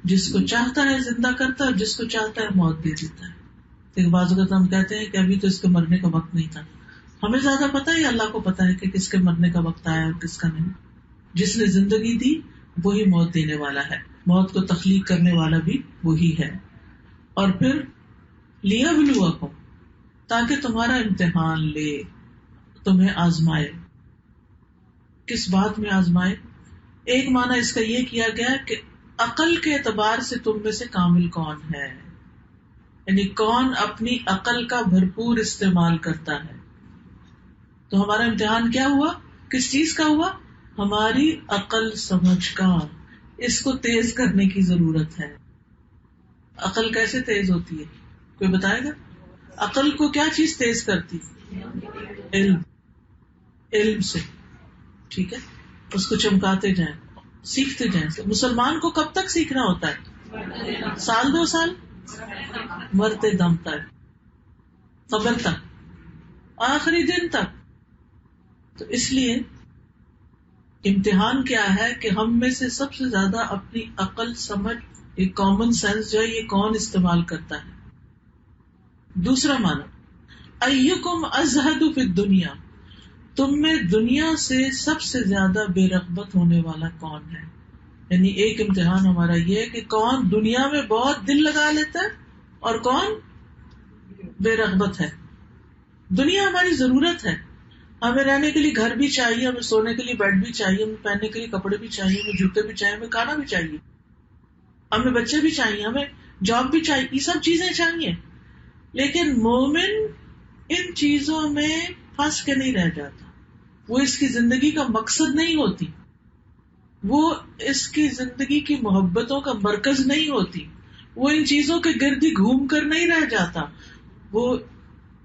جس کو چاہتا ہے زندہ کرتا ہے اور جس کو چاہتا ہے موت دے دیتا ہے. ایک بعض اوقات ہم کہتے ہیں کہ ابھی تو اس کے مرنے کا وقت نہیں تھا. ہمیں زیادہ پتا ہے یا اللہ کو پتا ہے کہ کس کے مرنے کا وقت آیا اور کس کا نہیں؟ جس نے زندگی دی وہی موت دینے والا ہے، موت کو تخلیق کرنے والا بھی وہی ہے. اور پھر لیبلوکم، تاکہ تمہارا امتحان لے، تمہیں آزمائے. کس بات میں آزمائے؟ ایک معنی اس کا یہ کیا گیا کہ عقل کے اعتبار سے تم میں سے کامل کون ہے، یعنی کون اپنی عقل کا بھرپور استعمال کرتا ہے. تو ہمارا امتحان کیا ہوا؟ کس چیز کا ہوا؟ ہماری عقل سمجھ کا. اس کو تیز کرنے کی ضرورت ہے. عقل کیسے تیز ہوتی ہے؟ کوئی بتائے گا؟ عقل کو کیا چیز تیز کرتی؟ علم. علم سے، ٹھیک ہے، اس کو چمکاتے جائیں، سیکھتے جائیں. مسلمان کو کب تک سیکھنا ہوتا ہے؟ سال 2 سال، مرتے دم تک، قبر تک، آخری دن تک. تو اس لیے امتحان کیا ہے کہ ہم میں سے سب سے زیادہ اپنی عقل سمجھ، یہ کامن سینس جو ہے یہ کون استعمال کرتا ہے. دوسرا معنی ایکم ازہد فی الدنیا، تم میں دنیا سے سب سے زیادہ بے رغبت ہونے والا کون ہے. یعنی ایک امتحان ہمارا یہ ہے کہ کون دنیا میں بہت دل لگا لیتا ہے اور کون بے رغبت ہے. دنیا ہماری ضرورت ہے، ہمیں رہنے کے لیے گھر بھی چاہیے، ہمیں سونے کے لیے بیڈ بھی چاہیے، ہمیں پہننے کے لیے کپڑے بھی چاہیے، ہمیں جوتے بھی چاہیے، ہمیں کھانا بھی چاہیے، ہمیں بچے بھی چاہیے، ہمیں جاب بھی چاہیے، یہ سب چیزیں چاہیے. لیکن مومن ان چیزوں میں پھنس کے نہیں رہ جاتا، وہ اس کی زندگی کا مقصد نہیں ہوتی، وہ اس کی زندگی کی محبتوں کا مرکز نہیں ہوتی، وہ ان چیزوں کے گرد ہی گھوم کر نہیں رہ جاتا. وہ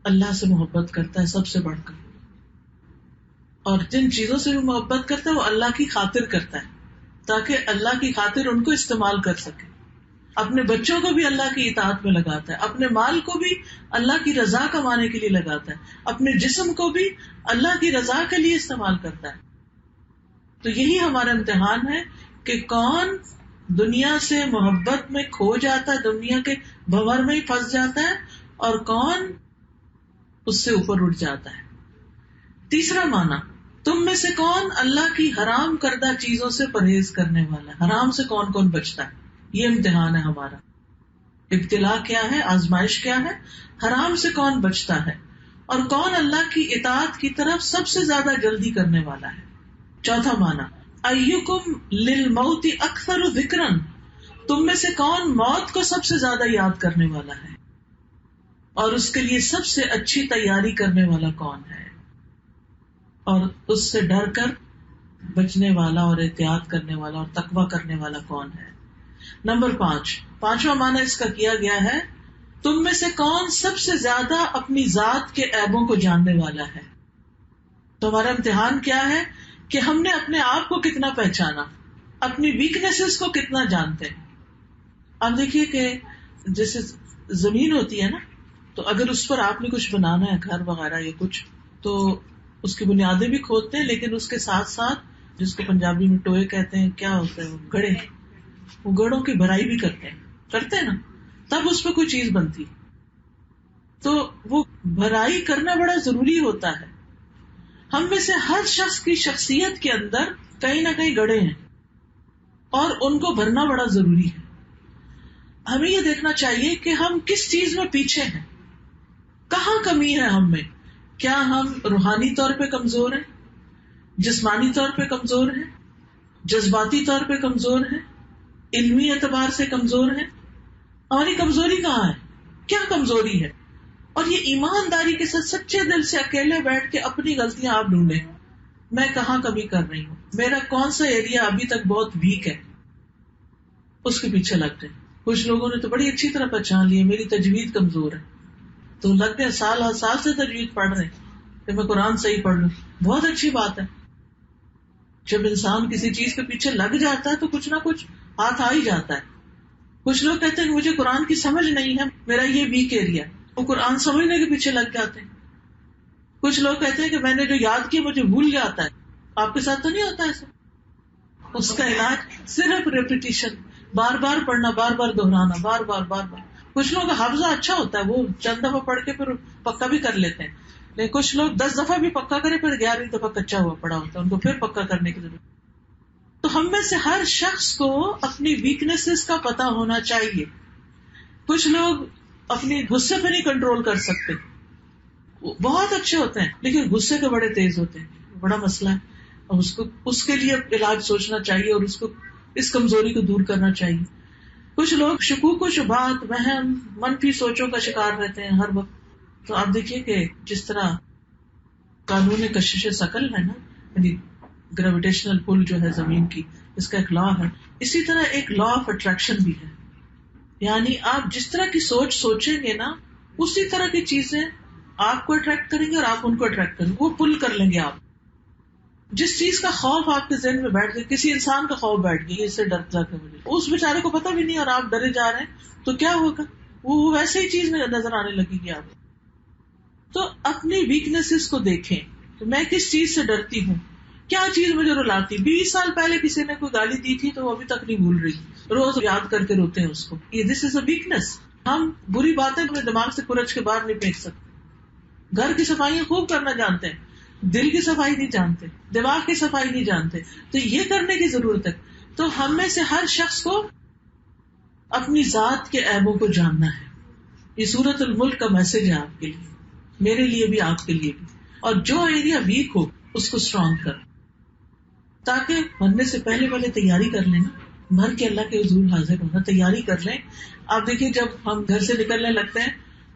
اللہ سے محبت کرتا ہے سب سے بڑھ کر، اور جن چیزوں سے بھی محبت کرتا ہے وہ اللہ کی خاطر کرتا ہے، تاکہ اللہ کی خاطر ان کو استعمال کر سکے. اپنے بچوں کو بھی اللہ کی اطاعت میں لگاتا ہے، اپنے مال کو بھی اللہ کی رضا کمانے کے لیے لگاتا ہے، اپنے جسم کو بھی اللہ کی رضا کے لیے استعمال کرتا ہے. تو یہی ہمارا امتحان ہے کہ کون دنیا سے محبت میں کھو جاتا ہے، دنیا کے بھنور میں ہی پھنس جاتا ہے، اور کون اس سے اوپر اٹھ جاتا ہے. تیسرا معنی، تم میں سے کون اللہ کی حرام کردہ چیزوں سے پرہیز کرنے والا ہے. حرام سے کون کون بچتا ہے، یہ امتحان ہے ہمارا. ابتلا کیا ہے، آزمائش کیا ہے، حرام سے کون بچتا ہے، اور کون اللہ کی اطاعت کی طرف سب سے زیادہ جلدی کرنے والا ہے. چوتھا معنی، ایکم للموت اکثر ذکرا، تم میں سے کون موت کو سب سے زیادہ یاد کرنے والا ہے، اور اس کے لیے سب سے اچھی تیاری کرنے والا کون ہے، اور اس سے ڈر کر بچنے والا اور احتیاط کرنے والا اور تقویٰ کرنے والا کون ہے. نمبر 5، پانچواں معنی اس کا کیا گیا ہے، تم میں سے کون سب سے زیادہ اپنی ذات کے عیبوں کو جاننے والا ہے. تو ہمارا امتحان کیا ہے کہ ہم نے اپنے آپ کو کتنا پہچانا، اپنی ویکنیسز کو کتنا جانتے ہیں. آپ دیکھیے کہ جیسے زمین ہوتی ہے نا، تو اگر اس پر آپ نے کچھ بنانا ہے، گھر وغیرہ یا کچھ، تو اس کی بنیادیں بھی کھودتے ہیں، لیکن اس کے ساتھ ساتھ جس کو پنجابی میں ٹوئے کہتے ہیں، کیا ہوتا ہے وہ گڑے، وہ گڑوں کی بھرائی بھی کرتے ہیں نا، تب اس پہ کوئی چیز بنتی. تو وہ بھرائی کرنا بڑا ضروری ہوتا ہے. ہم میں سے ہر شخص کی شخصیت کے اندر کہیں نہ کہیں گڑے ہیں، اور ان کو بھرنا بڑا ضروری ہے. ہمیں یہ دیکھنا چاہیے کہ ہم کس چیز میں پیچھے ہیں، کہاں کمی ہے ہم میں. کیا ہم روحانی طور پہ کمزور ہیں، جسمانی طور پہ کمزور ہیں، جذباتی طور پہ کمزور ہیں، علمی اعتبار سے کمزور ہیں؟ ہماری کمزوری کہاں ہے، کیا کمزوری ہے؟ اور یہ ایمانداری کے ساتھ سچے دل سے اکیلے بیٹھ کے اپنی غلطیاں آپ ڈھونڈیں، میں کہاں کمی کر رہی ہوں، میرا کون سا ایریا ابھی تک بہت ویک ہے، اس کے پیچھے لگتے ہیں. کچھ لوگوں نے تو بڑی اچھی طرح پہچان لی میری تجوید کمزور ہے، تو لگتے ہیں سال سے تجوید پڑھ رہے ہیں کہ میں قرآن صحیح پڑھ لوں. بہت اچھی بات ہے. جب انسان کسی چیز کے پیچھے لگ جاتا ہے تو کچھ نہ کچھ ہاتھ آ ہی جاتا ہے. کچھ لوگ کہتے ہیں کہ مجھے قرآن کی سمجھ نہیں ہے، میرا یہ ویک ایریا، وہ قرآن سمجھنے کے پیچھے لگ جاتے ہیں. کچھ لوگ کہتے ہیں کہ میں نے جو یاد کیا مجھے بھول جاتا ہے. آپ کے ساتھ تو نہیں ہوتا ایسا؟ اس کا علاج صرف ریپیٹیشن، بار بار پڑھنا، بار بار دہرانا، بار بار. کچھ لوگوں کا حافظہ اچھا ہوتا ہے، وہ چند دفعہ پڑھ کے پھر پکا بھی کر لیتے ہیں، لیکن کچھ لوگ 10 دفعہ بھی پکا کرے پھر 11ویں دفعہ کچا ہوا پڑا ہوتا ہے، ان کو پھر پکا کرنے کی ضرورت. تو ہم میں سے ہر شخص کو اپنی ویکنیسز کا پتا ہونا چاہیے. کچھ لوگ اپنی غصے پہ نہیں کنٹرول کر سکتے، بہت اچھے ہوتے ہیں لیکن غصے کے بڑے تیز ہوتے ہیں، بڑا مسئلہ ہے. اور اس کے لیے علاج سوچنا چاہیے اور اس کمزوری کو دور کرنا چاہیے. کچھ لوگ شکوک و شبہات، وہم، منفی سوچوں کا شکار رہتے ہیں ہر وقت. تو آپ دیکھیے کہ جس طرح قانون کشش ثقل ہے نا، یعنی گریویٹیشنل پل جو ہے زمین کی، اس کا ایک لا ہے، اسی طرح ایک لا آف اٹریکشن بھی ہے. یعنی آپ جس طرح کی سوچ سوچیں گے نا، اسی طرح کی چیزیں آپ کو اٹریکٹ کریں گے اور آپ ان کو اٹریکٹ کریں گے، وہ پل کر لیں گے. آپ جس چیز کا خوف آپ کے ذہن میں بیٹھ گیا، کسی انسان کا خوف بیٹھ گیا، اس سے ڈرتا ہے مجھے، اس بیچارے کو پتہ بھی نہیں اور آپ ڈرے جا رہے ہیں، تو کیا ہوگا؟ وہ ویسے ہی چیز نظر آنے لگے گی آپ. تو اپنی ویکنیسز کو دیکھیں کہ میں کس چیز سے ڈرتی ہوں، کیا چیز مجھے رلاتی. 20 سال پہلے کسی نے کوئی گالی دی تھی تو وہ ابھی تک نہیں بھول رہی، روز یاد کر کے روتے ہیں اس کو. دس از اے ویکنیس. ہم بری باتیں اپنے دماغ سے کھرچ کے باہر نہیں پھینک سکتے. گھر کی صفائیاں خوب کرنا جانتے ہیں، دل کی صفائی نہیں جانتے، دماغ کی صفائی نہیں جانتے. تو یہ کرنے کی ضرورت ہے. تو ہم میں سے ہر شخص کو اپنی ذات کے عیبوں کو جاننا ہے. یہ سورۃ الملک کا میسج ہے آپ کے لیے، میرے لیے بھی، آپ کے لیے بھی. اور جو ایریا ویک ہو اس کو اسٹرانگ کر، تاکہ مرنے سے پہلے تیاری کر لیں نا، مر کے اللہ کے حضور حاضر ہونا، تیاری کر لیں. آپ دیکھیے جب ہم گھر سے نکلنے لگتے ہیں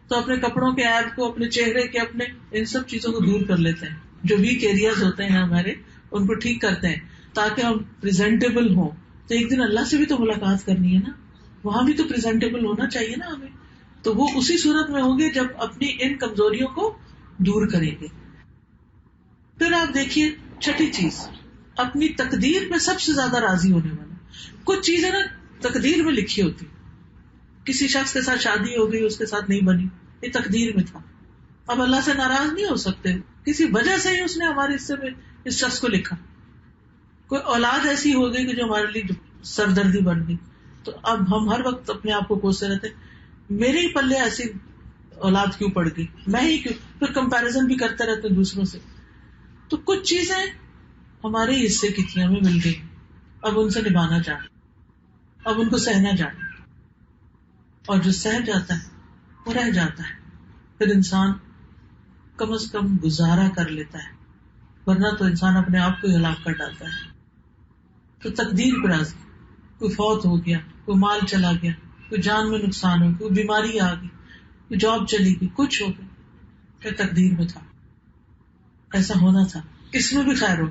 تو اپنے کپڑوں کے عیب کو، اپنے چہرے کے، اپنے ان سب چیزوں کو دور کر لیتے ہیں. جو ویک ایریاز ہوتے ہیں ہمارے، ان کو ٹھیک کرتے ہیں تاکہ ہم پریزنٹیبل ہوں. تو ایک دن اللہ سے بھی تو ملاقات کرنی ہے نا، وہاں بھی تو پریزنٹیبل ہونا چاہیے نا ہمیں. تو وہ اسی صورت میں ہوں گے جب اپنی ان کمزوریوں کو دور کریں گے. پھر آپ دیکھیے چھٹی چیز، اپنی تقدیر میں سب سے زیادہ راضی ہونے والا. کچھ چیزیں نا تقدیر میں لکھی ہوتی، کسی شخص کے ساتھ شادی ہو گئی، اس کے ساتھ نہیں بنی، یہ تقدیر میں تھا. اب اللہ سے ناراض نہیں ہو سکتے، کسی وجہ سے ہی اس نے ہمارے حصے میں اس شخص کو لکھا. کوئی اولاد ایسی ہو گئی کہ جو ہمارے لیے سردردی بن گئی، تو اب ہم ہر وقت اپنے آپ کو کوستے رہتے میرے ہی پلے ایسی اولاد کیوں پڑ گئی، میں ہی کیوں، پھر کمپیرزن بھی کرتے رہتے دوسروں سے. تو کچھ چیزیں ہمارے حصے کی تھی، ہمیں مل گئی، اب ان سے نبھانا چاہے، اب ان کو سہنا جائے. اور جو سہ جاتا ہے وہ رہ جاتا ہے، پھر انسان کم از کم گزارا کر لیتا ہے، ورنہ تو انسان اپنے آپ کو ہی ہلاک کر ڈالتا ہے. تو تقدیر پر راضی، کوئی فوت ہو گیا، کوئی مال چلا گیا، کوئی جان میں نقصان ہو، کوئی بیماری آ گئی، کوئی جاب چلی گئی، کچھ ہو گیا، پھر تقدیر میں تھا، ایسا ہونا تھا، اس میں بھی خیر ہو.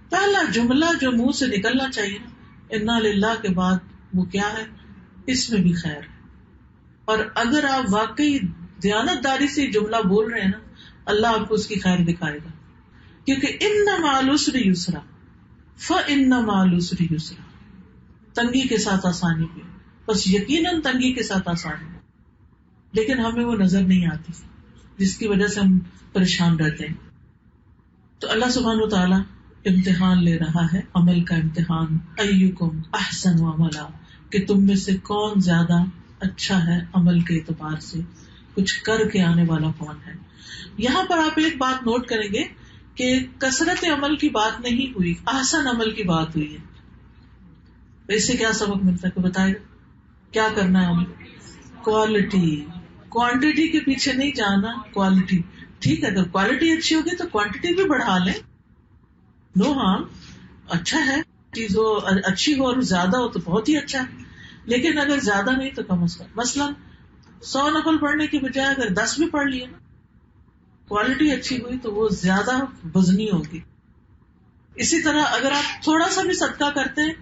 پہلا جملہ جو منہ سے نکلنا چاہیے نا، انا للہ کے بعد، وہ کیا ہے؟ اس میں بھی خیر ہے. اور اگر آپ واقعی دیانت داری سے جملہ بول رہے ہیں نا، اللہ آپ کو اس کی خیر دکھائے گا، کیونکہ ان مع العسر یسرا، فإن مع العسر یسرا، تنگی کے ساتھ آسانی بھی، بس یقیناً تنگی کے ساتھ آسانی، لیکن ہمیں وہ نظر نہیں آتی جس کی وجہ سے ہم پریشان رہتے ہیں. تو اللہ سبحانہ و تعالیٰ امتحان لے رہا ہے، عمل کا امتحان. ایکم احسن عملا، کہ تم میں سے کون زیادہ اچھا ہے عمل کے اعتبار سے، کچھ کر کے آنے والا کون ہے. یہاں پر آپ ایک بات نوٹ کریں گے کہ کثرت عمل کی بات نہیں ہوئی، احسن عمل کی بات ہوئی ہے. اس سے کیا سبق ملتا ہے کہ بتائے گا کیا کرنا ہے ہمیں؟ کوالٹی، کوانٹٹی کے پیچھے نہیں جانا، کوالٹی. ٹھیک ہے، اگر کوالٹی اچھی ہوگی تو کوانٹٹی بھی بڑھا لیں، نو ہارم، اچھا ہے، چیز ہو اچھی ہو اور زیادہ ہو تو بہت ہی اچھا ہے. لیکن اگر زیادہ نہیں تو کم از کم، مثلاً 100 نفل پڑھنے کی بجائے اگر 10 بھی پڑھ لیے نا، کوالٹی اچھی ہوئی تو وہ زیادہ وزنی ہوگی. اسی طرح اگر آپ تھوڑا سا بھی صدقہ کرتے ہیں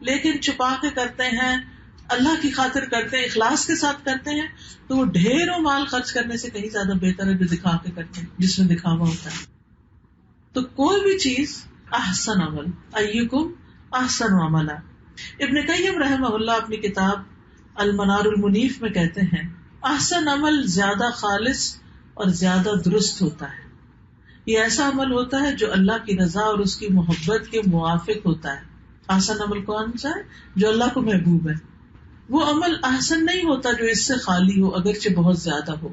لیکن چھپا کے کرتے ہیں، اللہ کی خاطر کرتے ہیں، اخلاص کے ساتھ کرتے ہیں، تو وہ ڈھیروں مال خرچ کرنے سے کہیں زیادہ بہتر ہے جو دکھا کے کرتے ہیں، جس میں دکھاوا ہوتا ہے. تو کوئی بھی چیز احسن عمل، ایکم احسن عملا. ابن قیم رحمہ اللہ اپنی کتاب المنار المنیف میں کہتے ہیں احسن عمل زیادہ خالص اور زیادہ درست ہوتا ہے. یہ ایسا عمل ہوتا ہے جو اللہ کی رضا اور اس کی محبت کے موافق ہوتا ہے. احسن عمل کون سا ہے؟ جو اللہ کو محبوب ہے. وہ عمل احسن نہیں ہوتا جو اس سے خالی ہو، اگرچہ بہت زیادہ ہو.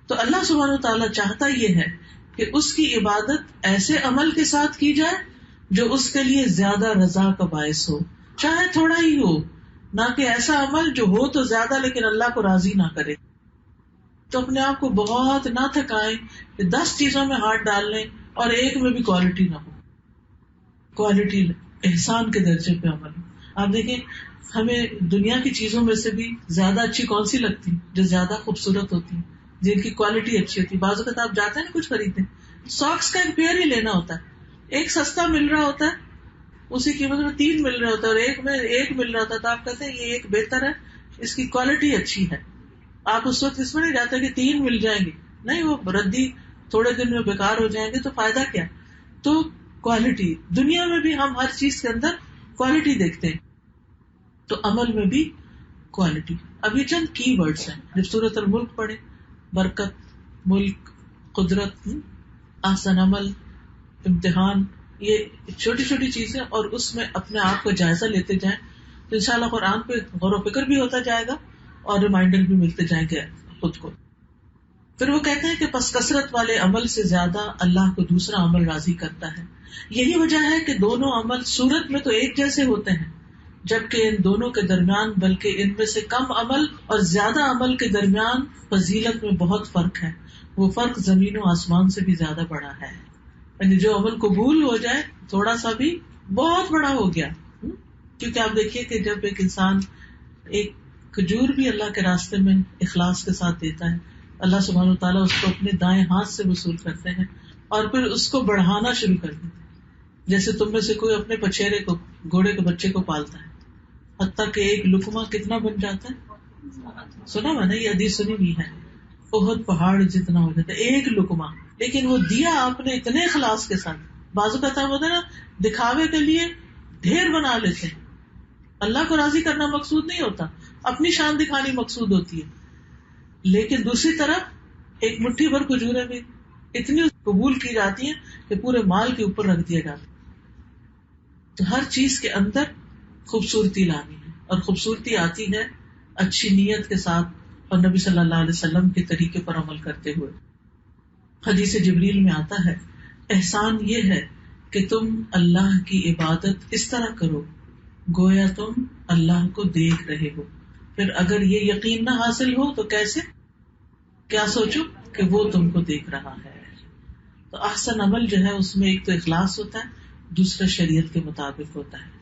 تو اللہ سبحانہ و تعالیٰ چاہتا یہ ہے کہ اس کی عبادت ایسے عمل کے ساتھ کی جائے جو اس کے لیے زیادہ رضا کا باعث ہو، چاہے تھوڑا ہی ہو، نہ کہ ایسا عمل جو ہو تو زیادہ لیکن اللہ کو راضی نہ کرے. تو اپنے آپ کو بہت نہ تھکائیں کہ 10 چیزوں میں ہاتھ ڈال لیں اور ایک میں بھی کوالٹی نہ ہو. کوالٹی احسان کے درجے پہ عمل. آپ دیکھیں ہمیں دنیا کی چیزوں میں سے بھی زیادہ اچھی کون سی لگتی، جو زیادہ خوبصورت ہوتی، جن کی کوالٹی اچھی ہوتی. بعض اوقات آپ جاتے ہیں نا کچھ خریدنے، ساکس کا ایک پیئر ہی لینا ہوتا ہے، ایک سستا مل رہا ہوتا ہے، اسی قیمت میں 3 مل رہے ہوتا ہے، اور ایک میں ایک مل رہا ہوتا ہے، تو آپ کہتے ہیں یہ ایک بہتر ہے، اس کی کوالٹی اچھی ہے. آپ اس وقت اس میں نہیں جاتے کہ 3 مل جائیں گے، نہیں، وہ ردی تھوڑے دن میں بیکار ہو جائیں گے تو فائدہ کیا. تو کوالٹی، دنیا میں بھی ہم ہر چیز کے اندر کوالٹی دیکھتے ہیں، تو عمل میں بھی کوالٹی. اب یہ چند کی ورڈز ہیں، جب سورۃ الملک پڑھیں، برکت، ملک، قدرت، احسن عمل، امتحان، یہ چھوٹی چھوٹی چیزیں، اور اس میں اپنے آپ کا جائزہ لیتے جائیں تو انشاءاللہ قرآن پہ غور و فکر بھی ہوتا جائے گا اور ریمائنڈر بھی ملتے جائیں گے خود کو. پھر وہ کہتے ہیں کہ پس کثرت والے عمل سے زیادہ اللہ کو دوسرا عمل راضی کرتا ہے. یہی وجہ ہے کہ دونوں عمل صورت میں تو ایک جیسے ہوتے ہیں، جبکہ ان دونوں کے درمیان بلکہ ان میں سے کم عمل اور زیادہ عمل کے درمیان فضیلت میں بہت فرق ہے. وہ فرق زمین و آسمان سے بھی زیادہ بڑا ہے. یعنی جو عمل قبول ہو جائے تھوڑا سا بھی، بہت بڑا ہو گیا. کیونکہ آپ دیکھیے کہ جب ایک انسان ایک کھجور بھی اللہ کے راستے میں اخلاص کے ساتھ دیتا ہے، اللہ سبحانہ و تعالیٰ اس کو اپنے دائیں ہاتھ سے وصول کرتے ہیں اور پھر اس کو بڑھانا شروع کر دیتے ہیں. جیسے تم میں سے کوئی اپنے پچھیرے کو، گھوڑے کے بچے کو پالتا ہے، حتیٰ کہ ایک لقمہ کتنا بن جاتا ہے. سنا میں نے، یہ حدیث سنی بھی ہے، احد پہاڑ جتنا ہو جاتا ہے ایک لقمہ. لیکن وہ دیا آپ نے اتنے اخلاص کے ساتھ. بازو کا تھا ہوتا ہے نا، دکھاوے کے لیے ڈھیر بنا لیتے ہیں. اللہ کو راضی کرنا مقصود نہیں ہوتا، اپنی شان دکھانی مقصود ہوتی ہے. لیکن دوسری طرف ایک مٹھی بھر کھجوریں بھی اتنی قبول کی جاتی ہیں کہ پورے مال کے اوپر رکھ دیا جاتا ہے. تو ہر چیز کے اندر خوبصورتی لانی ہے، اور خوبصورتی آتی ہے اچھی نیت کے ساتھ اور نبی صلی اللہ علیہ وسلم کے طریقے پر عمل کرتے ہوئے. حدیث جبریل میں آتا ہے احسان یہ ہے کہ تم اللہ کی عبادت اس طرح کرو گویا تم اللہ کو دیکھ رہے ہو. پھر اگر یہ یقین نہ حاصل ہو تو کیسے؟ کیا سوچو کہ وہ تم کو دیکھ رہا ہے. تو احسن عمل جو ہے اس میں ایک تو اخلاص ہوتا ہے، دوسرا شریعت کے مطابق ہوتا ہے.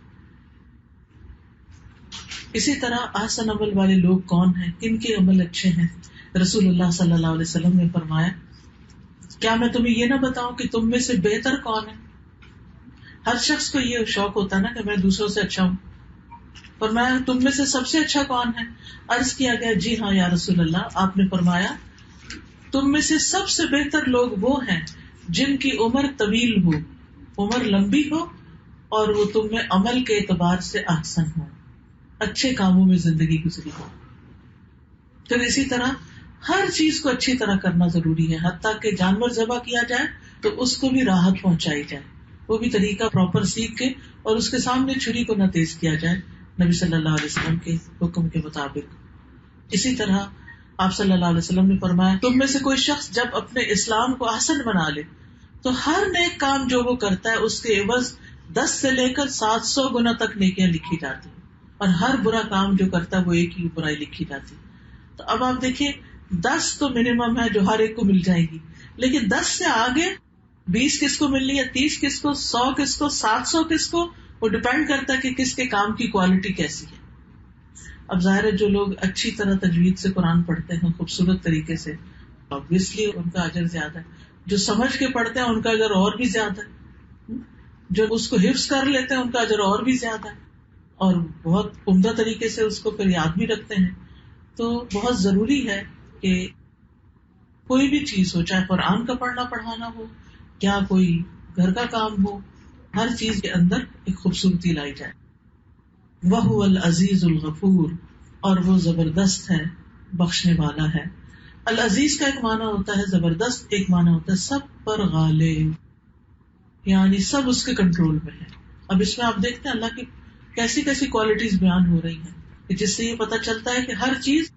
اسی طرح احسن عمل والے لوگ کون ہیں، کن کے عمل اچھے ہیں؟ رسول اللہ صلی اللہ علیہ وسلم نے فرمایا کیا میں تمہیں یہ نہ بتاؤں کہ تم میں سے بہتر کون ہے؟ ہر شخص کو یہ شوق ہوتا ہے نا کہ میں دوسروں سے اچھا ہوں. فرمایا تم میں سے سب سے اچھا کون ہے؟ عرض کیا گیا جی ہاں یا رسول اللہ. آپ نے فرمایا تم میں سے سب سے بہتر لوگ وہ ہیں جن کی عمر طویل ہو، عمر لمبی ہو، اور وہ تم میں عمل کے اعتبار سے احسن ہو، اچھے کاموں میں زندگی گزری ہو. پھر اسی طرح ہر چیز کو اچھی طرح کرنا ضروری ہے، حتیٰ کہ جانور ذبح کیا جائے تو اس کو بھی راحت پہنچائی جائے، وہ بھی طریقہ پراپر سیکھ کے، اور اس کے سامنے چھری کو نہ تیز کیا جائے نبی صلی اللہ علیہ وسلم کے حکم کے مطابق. اسی طرح آپ صلی اللہ علیہ وسلم نے فرمایا تم میں سے کوئی شخص جب اپنے اسلام کو احسن بنا لے تو ہر نیک کام جو وہ کرتا ہے اس کے عوض 10 سے لے کر 700 گنا تک نیکیاں لکھی جاتی ہیں، اور ہر برا کام جو کرتا ہے وہ ایک ہی برائی لکھی جاتی. تو اب آپ دیکھیے 10 تو منیمم ہے جو ہر ایک کو مل جائے گی، لیکن 10 سے آگے 20 کس کو ملنی ہے، 30 کس کو، 100 کس کو، 700 کس کو، وہ ڈپینڈ کرتا ہے کہ کس کے کام کی کوالٹی کیسی ہے. اب ظاہر ہے جو لوگ اچھی طرح تجوید سے قرآن پڑھتے ہیں خوبصورت طریقے سے، obviously ان کا اجر زیادہ ہے. جو سمجھ کے پڑھتے ہیں ان کا اجر اور بھی زیادہ ہے، جو اس کو حفظ کر لیتے ہیں ان کا اجر اور بھی زیادہ ہے، اور بہت عمدہ طریقے سے اس کو پھر یاد بھی رکھتے ہیں. تو بہت ضروری ہے کہ کوئی بھی چیز ہو، چاہے قرآن کا پڑھنا پڑھانا ہو یا کوئی گھر کا کام ہو، ہر چیز کے اندر ایک خوبصورتی لائی جائے. وَهُوَ الْعَزِيزُ الْغَفُورُ، اور وہ زبردست ہے، بخشنے والا ہے. العزیز کا ایک معنی ہوتا ہے زبردست، ایک معنی ہوتا ہے سب پر غالب، یعنی سب اس کے کنٹرول میں ہے. اب اس میں آپ دیکھتے ہیں اللہ کی کیسی کیسی کوالٹیز بیان ہو رہی ہیں کہ جس سے یہ پتہ چلتا ہے کہ ہر چیز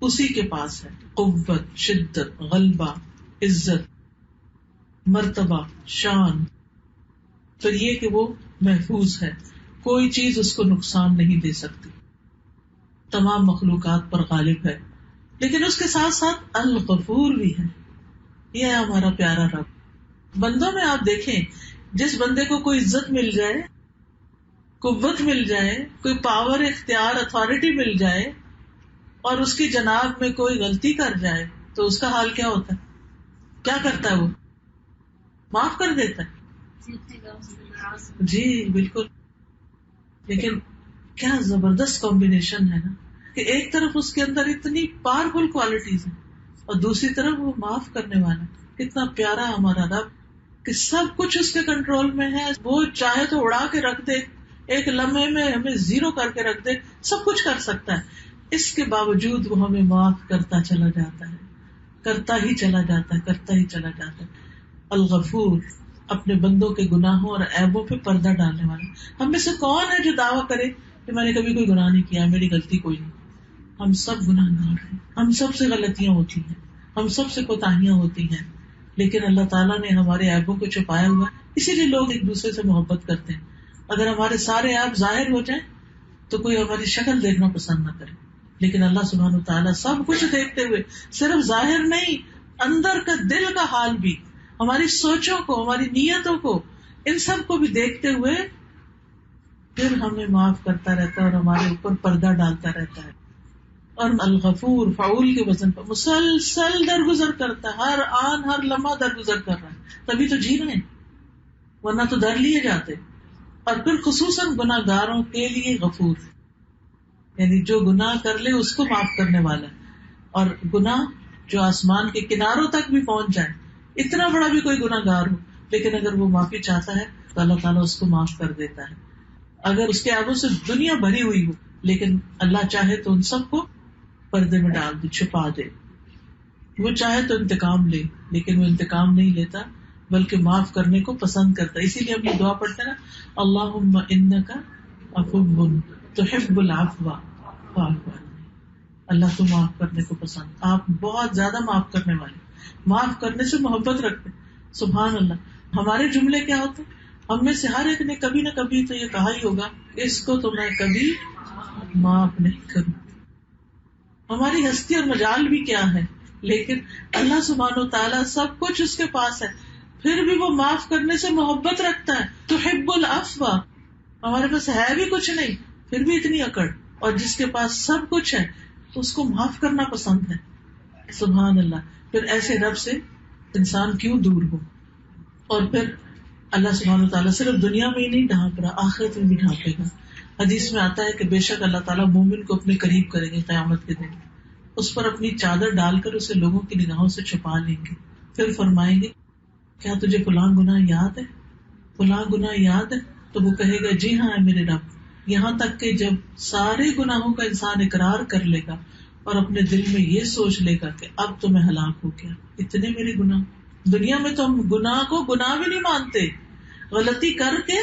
اسی کے پاس ہے. قوت، شدت، غلبہ، عزت، مرتبہ، شان. پھر یہ کہ وہ محفوظ ہے، کوئی چیز اس کو نقصان نہیں دے سکتی، تمام مخلوقات پر غالب ہے. لیکن اس کے ساتھ ساتھ الغفور بھی ہے. یہ ہے ہمارا پیارا رب. بندوں میں آپ دیکھیں جس بندے کو کوئی عزت مل جائے، قوت مل جائے، کوئی پاور، اختیار، اتھارٹی مل جائے، اور اس کی جناب میں کوئی غلطی کر جائے تو اس کا حال کیا ہوتا ہے؟ کیا کرتا ہے وہ؟ معاف کر دیتا ہے. جی بالکل. لیکن کیا زبردست کمبینیشن ہے نا کہ ایک طرف اس کے اندر اتنی پاورفل کوالٹیز ہیں اور دوسری طرف وہ معاف کرنے والا. کتنا پیارا ہمارا رب کہ سب کچھ اس کے کنٹرول میں ہے. وہ چاہے تو اڑا کے رکھ دے، ایک لمحے میں ہمیں زیرو کر کے رکھ دے، سب کچھ کر سکتا ہے. اس کے باوجود وہ ہمیں معاف کرتا چلا جاتا ہے، کرتا ہی چلا جاتا ہے، کرتا ہی چلا جاتا ہے. الغفور، اپنے بندوں کے گناہوں اور عیبوں پہ پردہ ڈالنے والا. ہم میں سے کون ہے جو دعویٰ کرے کہ میں نے کبھی کوئی گناہ نہیں کیا، میری غلطی کوئی نہیں؟ ہم سب گناہ گار ہیں، ہم سب سے غلطیاں ہوتی ہیں، ہم سب سے کوتاہیاں ہوتی ہیں. لیکن اللہ تعالیٰ نے ہمارے عیبوں کو چھپایا ہوا ہے، اسی لیے لوگ ایک دوسرے سے محبت کرتے ہیں. اگر ہمارے سارے عیب ظاہر ہو جائیں تو کوئی ہماری شکل دیکھنا پسند نہ کرے. لیکن اللہ سبحانہ وتعالیٰ سب کچھ دیکھتے ہوئے، صرف ظاہر نہیں، اندر کا، دل کا حال بھی، ہماری سوچوں کو، ہماری نیتوں کو، ان سب کو بھی دیکھتے ہوئے پھر ہمیں معاف کرتا رہتا ہے اور ہمارے اوپر پردہ ڈالتا رہتا ہے. اور الغفور فعول کے وزن پر مسلسل درگزر کرتا ہے، ہر آن ہر لمحہ درگزر کر رہا ہے، تبھی تو جی رہے ہیں، ورنہ تو در لیے جاتے. اور پھر خصوصاً گناہ گاروں کے لیے غفور، یعنی جو گناہ کر لے اس کو معاف کرنے والا. اور گناہ جو آسمان کے کناروں تک بھی پہنچ جائے، اتنا بڑا بھی کوئی گناہ گار ہو، لیکن اگر وہ معافی چاہتا ہے تو اللہ تعالیٰ اس کو معاف کر دیتا ہے. اگر اس کے عیبوں سے دنیا بھری ہوئی ہو، لیکن اللہ چاہے تو ان سب کو پردے میں ڈال دے، چھپا دے. وہ چاہے تو انتقام لے، لیکن وہ انتقام نہیں لیتا، بلکہ معاف کرنے کو پسند کرتا ہے. اسی لیے ہم یہ دعا پڑھتے ہیں نا, اللہم انک عفو تحب العفو فاعف عنی. اللہ تو معاف کرنے کو پسند, آپ بہت زیادہ معاف کرنے والے, معاف کرنے سے محبت رکھتے. سبحان اللہ. ہمارے جملے کیا ہوتے ہیں, ہم میں سے ہر ایک نے کبھی نہ کبھی تو یہ کہا ہی ہوگا, اس کو تو میں کبھی معاف نہیں کروں. ہماری ہستی اور مجال بھی کیا ہے, لیکن اللہ سبحانہ و تعالیٰ سب کچھ اس کے پاس ہے, پھر بھی وہ معاف کرنے سے محبت رکھتا ہے. تحب العفو, ہمارے پاس ہے بھی کچھ نہیں پھر بھی اتنی اکڑ, اور جس کے پاس سب کچھ ہے اس کو معاف کرنا پسند ہے. سبحان اللہ. پھر ایسے رب سے انسان کیوں دور ہو. اور پھر اللہ سبحانہ و تعالیٰ صرف دنیا میں ہی نہیں ڈھانپ رہا, آخرت میں بھی ڈھانپے گا. حدیث میں آتا ہے کہ بے شک اللہ تعالیٰ مومن کو اپنے قریب کریں گے قیامت کے دن, اس پر اپنی چادر ڈال کر اسے لوگوں کی نگاہوں سے چھپا لیں گے. پھر فرمائیں گے کیا تجھے فلاں گناہ یاد ہے, فلاں گناہ یاد ہے؟ تو وہ کہے گا جی ہاں ہے میرے رب. یہاں تک کہ جب سارے گناہوں کا انسان اقرار کر لے گا اور اپنے دل میں یہ سوچ لے گا کہ اب تو میں ہلاک ہو گیا, اتنے میرے گناہ. دنیا میں تو ہم گناہ کو گناہ بھی نہیں مانتے, غلطی کر کے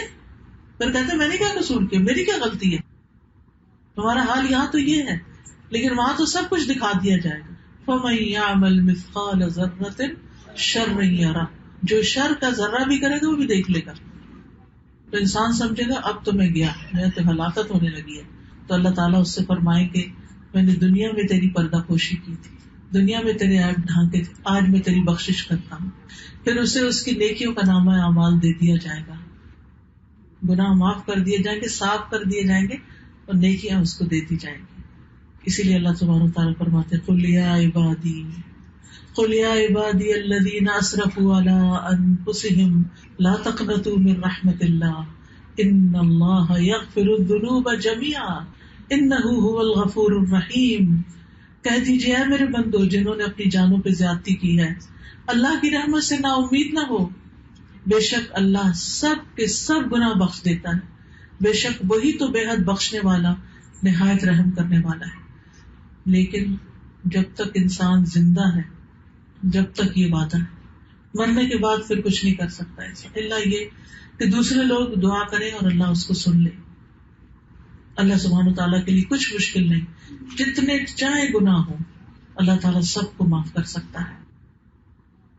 پھر کہتے میں نے کیا قصور کیا, میری کیا غلطی ہے. تمہارا حال یہاں تو یہ ہے, لیکن وہاں تو سب کچھ دکھا دیا جائے گا. فَمَن يَعْمَلْ مِثْقَالَ ذَرَّةٍ شَرًّا يَرَهُ, جو شر کا ذرہ بھی کرے گا وہ بھی دیکھ لے گا. تو انسان سمجھے گا اب تو میں گیا, میں تو ہلاکت ہونے لگی ہے. تو اللہ تعالیٰ اس سے فرمائے کہ میں نے دنیا میں تیری پردہ پوشی کی تھی, دنیا میں تیرے عیب ڈھانکے تھے, آج میں تیری بخشش کرتا ہوں. پھر اسے اس کی نیکیوں کا نامہ اعمال دے دیا جائے گا, گناہ معاف کر دیے جائیں گے, صاف کر دیے جائیں گے, اور نیکیاں اس کو دے دی جائیں گی. اسی لیے اللہ سبحانہ وتعالیٰ فرماتے ہیں قل یا عبادی الذین اسرفوا علی انفسہم لا تقنطوا من رحمۃ اللہ ان اللہ یغفر الذنوب جميعا انہ هو الغفور الرحیم. کہہ دیجیے اے میرے بندو جنہوں نے اپنی جانوں پہ زیادتی کی ہے, اللہ کی رحمت سے نا امید نہ ہو. بے شک اللہ سب کے سب گناہ بخش دیتا ہے, بے شک وہی تو بے حد بخشنے والا نہایت رحم کرنے والا ہے. لیکن جب تک انسان زندہ ہے, جب تک یہ وعدہ ہے, مرنے کے بعد پھر کچھ نہیں کر سکتا ایسا, اللہ یہ کہ دوسرے لوگ دعا کریں اور اللہ اس کو سن لے. اللہ سبحانہ و تعالیٰ کے لیے کچھ مشکل نہیں, جتنے چاہے گناہ ہو اللہ تعالیٰ سب کو معاف کر سکتا ہے.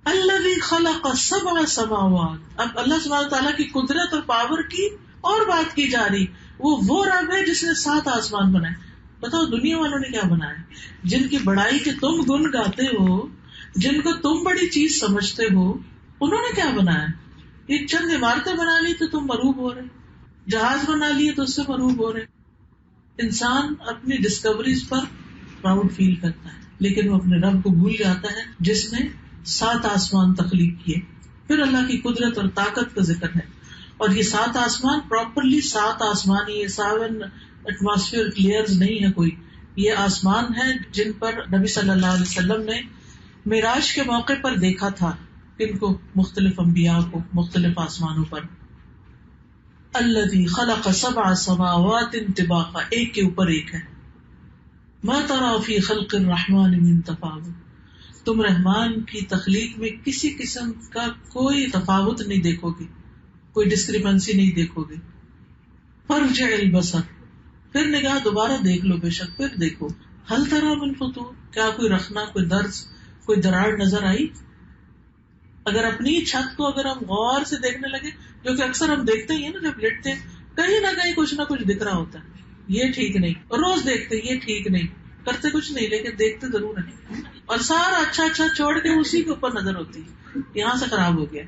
الذی خلق سبع سماوات, اب اللہ سبحانہ و تعالیٰ کی قدرت اور پاور کی اور بات کی جا رہی. وہ رب ہے جس نے 7 آسمان بنائے. بتاؤ دنیا والوں نے کیا بنایا, جن کی بڑائی کے تم گن گاتے ہو, جن کو تم بڑی چیز سمجھتے ہو, انہوں نے کیا بنایا؟ ایک چند عمارتیں بنا لی تو تم مروب ہو رہے, جہاز بنا لیے تو اس سے مروب ہو رہے. انسان اپنی ڈسکوریز پر پراؤڈ فیل کرتا ہے, لیکن وہ اپنے رب کو بھول جاتا ہے جس نے 7 آسمان تخلیق کیے. پھر اللہ کی قدرت اور طاقت کا ذکر ہے, اور یہ 7 آسمان پراپرلی 7 آسمان, یہ 7 ایٹماسفیئر لیئرز نہیں ہے کوئی, یہ آسمان ہے جن پر نبی صلی اللہ علیہ وسلم نے معراج کے موقع پر دیکھا تھا, ان کو مختلف انبیاء کو مختلف آسمانوں پر. الذی خلق 7 سماوات طباقا, ایک کے اوپر ایک ہے. ما تری فی خلق الرحمن من تفاوت, تم رحمان کی تخلیق میں کسی قسم کا کوئی تفاوت نہیں دیکھو گے, کوئی ڈسکریپنسی نہیں دیکھو گے. فرجع البصر, پھر نگاہ دوبارہ دیکھ لو, بے شک پھر دیکھو. هل تری من فطور, کیا کوئی رخنا, کوئی درز, کوئی دراڑ نظر آئی؟ اگر اپنی چھت کو اگر ہم غور سے دیکھنے لگے, جو کہ اکثر ہم دیکھتے ہی ہیں نا, جب لیٹتے ہیں کہیں نہ کہیں کچھ نہ کچھ دکھ رہا ہوتا ہے, یہ ٹھیک نہیں, روز دیکھتے یہ ٹھیک نہیں, کرتے کچھ نہیں لیکن دیکھتے ضرور ہیں, اور سارا اچھا چھوڑ کے اسی کے اوپر نظر ہوتی ہے, یہاں سے خراب ہو گیا.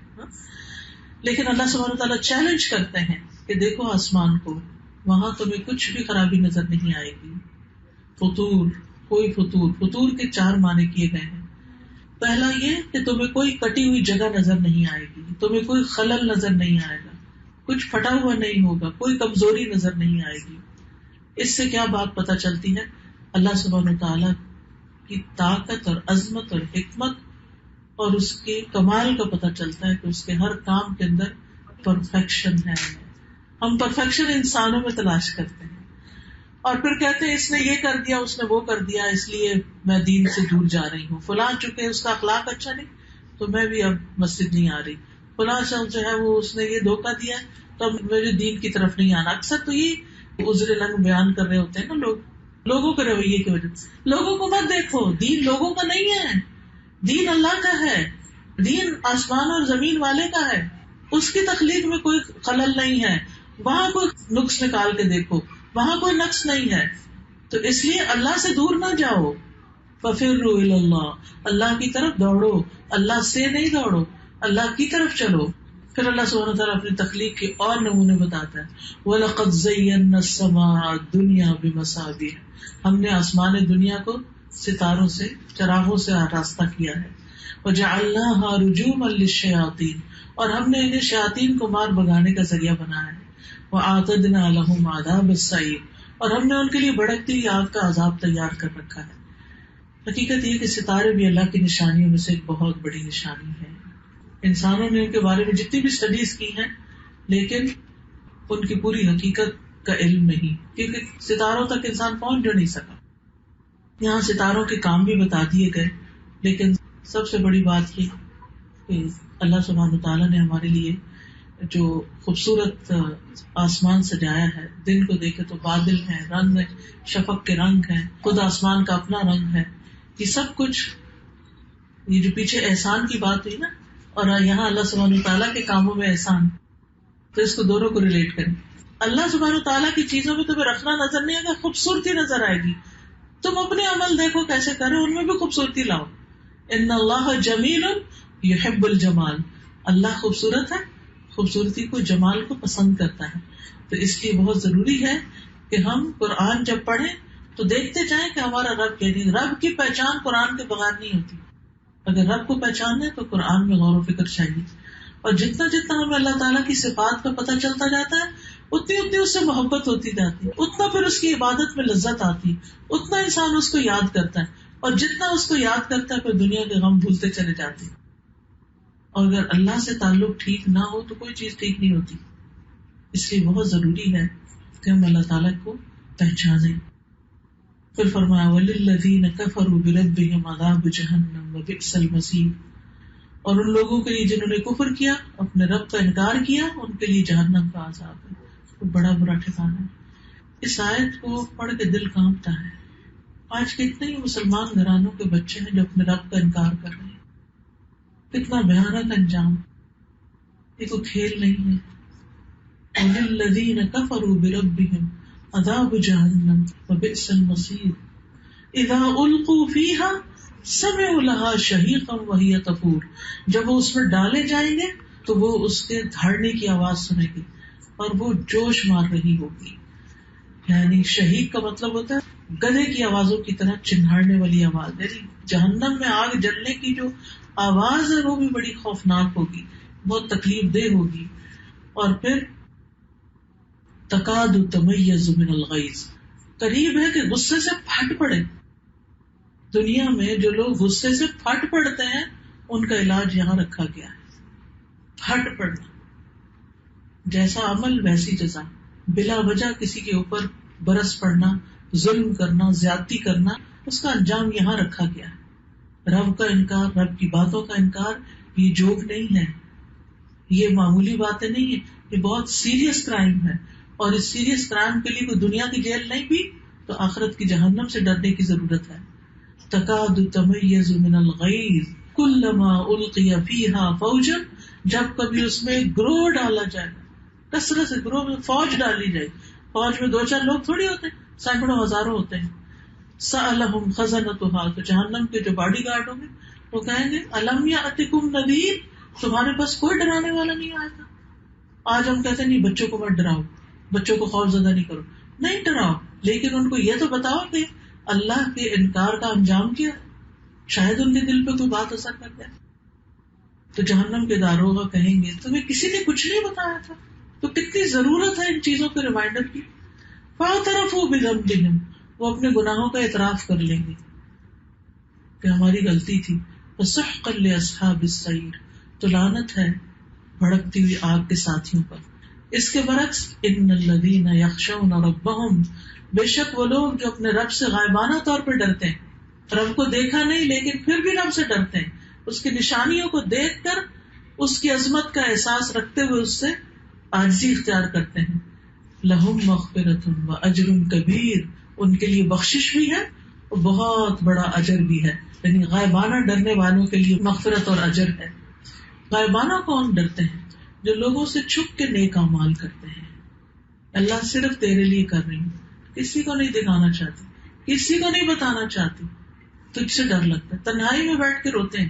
لیکن اللہ سبحانہ وتعالیٰ چیلنج کرتے ہیں کہ دیکھو آسمان کو, وہاں تمہیں کچھ بھی خرابی نظر نہیں آئے گی. فطور, کوئی فطور کے 4 معنی کیے گئے ہیں. پہلا یہ کہ تمہیں کوئی کٹی ہوئی جگہ نظر نہیں آئے گی, تمہیں کوئی خلل نظر نہیں آئے گا, کچھ پھٹا ہوا نہیں ہوگا, کوئی کمزوری نظر نہیں آئے گی. اس سے کیا بات پتہ چلتی ہے؟ اللہ سبحانہ وتعالیٰ کی طاقت اور عظمت اور حکمت اور اس کے کمال کا پتہ چلتا ہے کہ اس کے ہر کام کے اندر پرفیکشن ہے. ہم پرفیکشن انسانوں میں تلاش کرتے ہیں اور پھر کہتے ہیں اس نے یہ کر دیا, اس نے وہ کر دیا, اس لیے میں دین سے دور جا رہی ہوں. فلاں چونکہ اس کا اخلاق اچھا نہیں تو میں بھی اب مسجد نہیں آ رہی, فلاں شخص جو ہے وہ اس نے یہ دھوکہ دیا تو اب میرے دین کی طرف نہیں آنا. اکثر تو یہ عذر لنگ بیان کر رہے ہوتے ہیں نا لوگوں کے رویے کی وجہ سے. لوگوں کو مت دیکھو، دین لوگوں کا نہیں ہے، دین اللہ کا ہے، دین آسمان اور زمین والے کا ہے. اس کی تخلیق میں کوئی خلل نہیں ہے، وہاں کوئی نقص نکال کے دیکھو، وہاں کوئی نقص نہیں ہے. تو اس لیے اللہ سے دور نہ جاؤ. فَفِرُّوا إِلَى اللَّهِ، اللہ کی طرف دوڑو، اللہ سے نہیں دوڑو، اللہ کی طرف چلو. پھر اللہ سبحانہ وتعالیٰ اپنی تخلیق کے اور نمونے بتاتا ہے. وَلَقَدْ زَيَّنَّا السَّمَاءَ الدُّنْيَا بِمَصَابِيحَ، ہم نے آسمان دنیا کو ستاروں سے، چراغوں سے آراستہ کیا ہے. وَجَعَلْنَاهَا رُجُومًا لِلشَّيَاطِينِ، اور ہم نے انہیں شیاطین کو مار بگانے کا ذریعہ بنایا ہے. وَأَعْتَدْنَا لَهُمْ عَذَابَ السَّعِيرِ، اور ہم نے ان کے لیے بھڑکتی ہوئی آگ کا عذاب تیار کر رکھا ہے. حقیقت یہ کہ ستارے بھی اللہ کی نشانیوں میں سے ایک بہت بڑی نشانی ہے. انسانوں نے ان کے بارے میں جتنی بھی اسٹڈیز کی ہیں لیکن ان کی پوری حقیقت کا علم نہیں، کیونکہ ستاروں تک انسان پہنچ جو نہیں سکا. یہاں ستاروں کے کام بھی بتا دیے گئے، لیکن سب سے بڑی بات یہ کہ اللہ سبحانہ تعالیٰ نے ہمارے لیے جو خوبصورت آسمان سجایا ہے، دن کو دیکھے تو بادل ہیں، رنگ ہیں، شفق کے رنگ ہیں، خود آسمان کا اپنا رنگ ہے. یہ سب کچھ، یہ جو پیچھے احسان کی بات ہوئی نا، اور یہاں اللہ سبحانہ تعالیٰ کے کاموں میں احسان، تو اس کو دونوں کو ریلیٹ کریں. اللہ سبحانہ تعالیٰ کی چیزوں میں تمہیں رکھنا نظر نہیں آئے گا، خوبصورتی نظر آئے گی. تم اپنے عمل دیکھو کیسے کرو، ان میں بھی خوبصورتی لاؤ. ان اللہ جمیل یحب الجمال، اللہ خوبصورت ہے، خوبصورتی کو، جمال کو پسند کرتا ہے. تو اس لیے بہت ضروری ہے کہ ہم قرآن جب پڑھیں تو دیکھتے جائیں کہ ہمارا رب کیا نہیں. رب کی پہچان قرآن کے بغیر نہیں ہوتی. اگر رب کو پہچاننا ہے تو قرآن میں غور و فکر چاہیے. اور جتنا جتنا ہمیں اللہ تعالیٰ کی صفات کا پتہ چلتا جاتا ہے اتنی اتنی اس سے محبت ہوتی جاتی ہے، اتنا پھر اس کی عبادت میں لذت آتی، اتنا انسان اس کو یاد کرتا ہے، اور جتنا اس کو یاد کرتا ہے پھر دنیا کے غم بھولتے چلے جاتے ہیں. اور اگر اللہ سے تعلق ٹھیک نہ ہو تو کوئی چیز ٹھیک نہیں ہوتی. اس لیے بہت ضروری ہے کہ ہم اللہ تعالیٰ کو پہچانیں. پھر فرمایا وَلِلَّذِينَ كَفَرُوا بِرَبِّهِمْ عَذَابُ جَهَنَّمَ وَبِئْسَ الْمَصِيرُ، اور ان لوگوں کے لیے جنہوں نے کفر کیا، اپنے رب کا انکار کیا، ان کے لیے جہنم کا عذاب ہے، تو بڑا برا ٹھکانہ ہے. اس آیت کو پڑھ کے دل کانپتا ہے. آج کتنے ہی مسلمان گھرانوں کے بچے ہیں جو اپنے رب کا انکار کر رہے ہیں. کتنا بھیانک انجام. یہ کوئی کھیل نہیں ہے. وَلِلَّذِينَ كَفَرُوا بِرَبِّهِمْ عذاب جہنم وبئس المصیر اذا القوا فیها سمعوا لها شہیقا وهي تفور، جب وہ اس میں ڈالے جائیں گے تو وہ اس کے دھاڑنے کی آواز سنے گی اور وہ جوش مار رہی ہوگی. یعنی شہیق کا مطلب ہوتا ہے گدھے کی آوازوں کی طرح چنہاڑنے والی آواز. یعنی جہنم میں آگ جلنے کی جو آواز ہے وہ بھی بڑی خوفناک ہوگی، بہت تکلیف دہ ہوگی. اور پھر تکاد تمیز من الغیظ، قریب ہے کہ غصے سے پھٹ پڑے. دنیا میں جو لوگ غصے سے پھٹ پڑتے ہیں ان کا علاج یہاں رکھا گیا ہے. پھٹ پڑنا، جیسا عمل ویسی جزا. بلا وجہ کسی کے اوپر برس پڑنا، ظلم کرنا، زیادتی کرنا، اس کا انجام یہاں رکھا گیا ہے. رب کا انکار، رب کی باتوں کا انکار، یہ جوک نہیں ہے، یہ معمولی باتیں نہیں ہے، یہ بہت سیریس کرائم ہے. اور اس سیریس کرائم کے لیے کوئی دنیا کی جیل نہیں بھی تو آخرت کی جہنم سے ڈرنے کی ضرورت ہے. تکاد تمیز من الغیظ کلما القی فیہا فوجا، جب کبھی اس میں گروہ ڈالا جائے، کثرت سے گروہ میں فوج ڈالی جائے. فوج میں 2-4 لوگ تھوڑی ہوتے ہیں، سینکڑوں ہزاروں ہوتے ہیں. سألہم خزنتہا، تو جہنم کے جو باڈی گارڈ ہوں گے وہ کہیں گے الم یأتکم نذیر، تمہارے پاس کوئی ڈرانے والا نہیں آیا تھا. آج ہم کہتے ہیں نہیں بچوں کو مت ڈراؤ، بچوں کو خوف زدہ نہیں کرو. نہیں ڈراؤ، لیکن ان کو یہ تو بتاؤ کہ اللہ کے انکار کا انجام کیا ہے، شاید ان کے دل پہ کوئی بات اثر کر جائے. تو جہنم کے داروغہ کہیں گے تمہیں کسی نے کچھ نہیں بتایا تھا. تو کتنی ضرورت ہے ان چیزوں کے ریمائنڈر کی. فاعترفوا بذنبہم، وہ اپنے گناہوں کا اعتراف کر لیں گے کہ ہماری غلطی تھی. فسحقا لاصحاب السعیر، تو لعنت ہے بھڑکتی ہوئی آگ کے ساتھیوں پر. اس کے برعکس ان الذین یخشون ربہم، بے شک وہ لوگ جو اپنے رب سے غائبانہ طور پر ڈرتے ہیں، رب کو دیکھا نہیں لیکن پھر بھی رب سے ڈرتے ہیں، اس کی نشانیوں کو دیکھ کر اس کی عظمت کا احساس رکھتے ہوئے اس سے عاجزی اختیار کرتے ہیں. لہم مغفرۃ واجر کبیر، ان کے لیے بخشش بھی ہے اور بہت بڑا اجر بھی ہے. یعنی غائبانہ ڈرنے والوں کے لیے مغفرت اور اجر ہے. غائبانہ کون ڈرتے ہیں؟ جو لوگوں سے چھپ کے نیک اعمال کرتے ہیں. اللہ صرف تیرے لیے کر رہی ہوں، کسی کو نہیں دکھانا چاہتی، کسی کو نہیں بتانا چاہتی. تجھ سے ڈر لگتا ہے. تنہائی میں بیٹھ کے روتے ہیں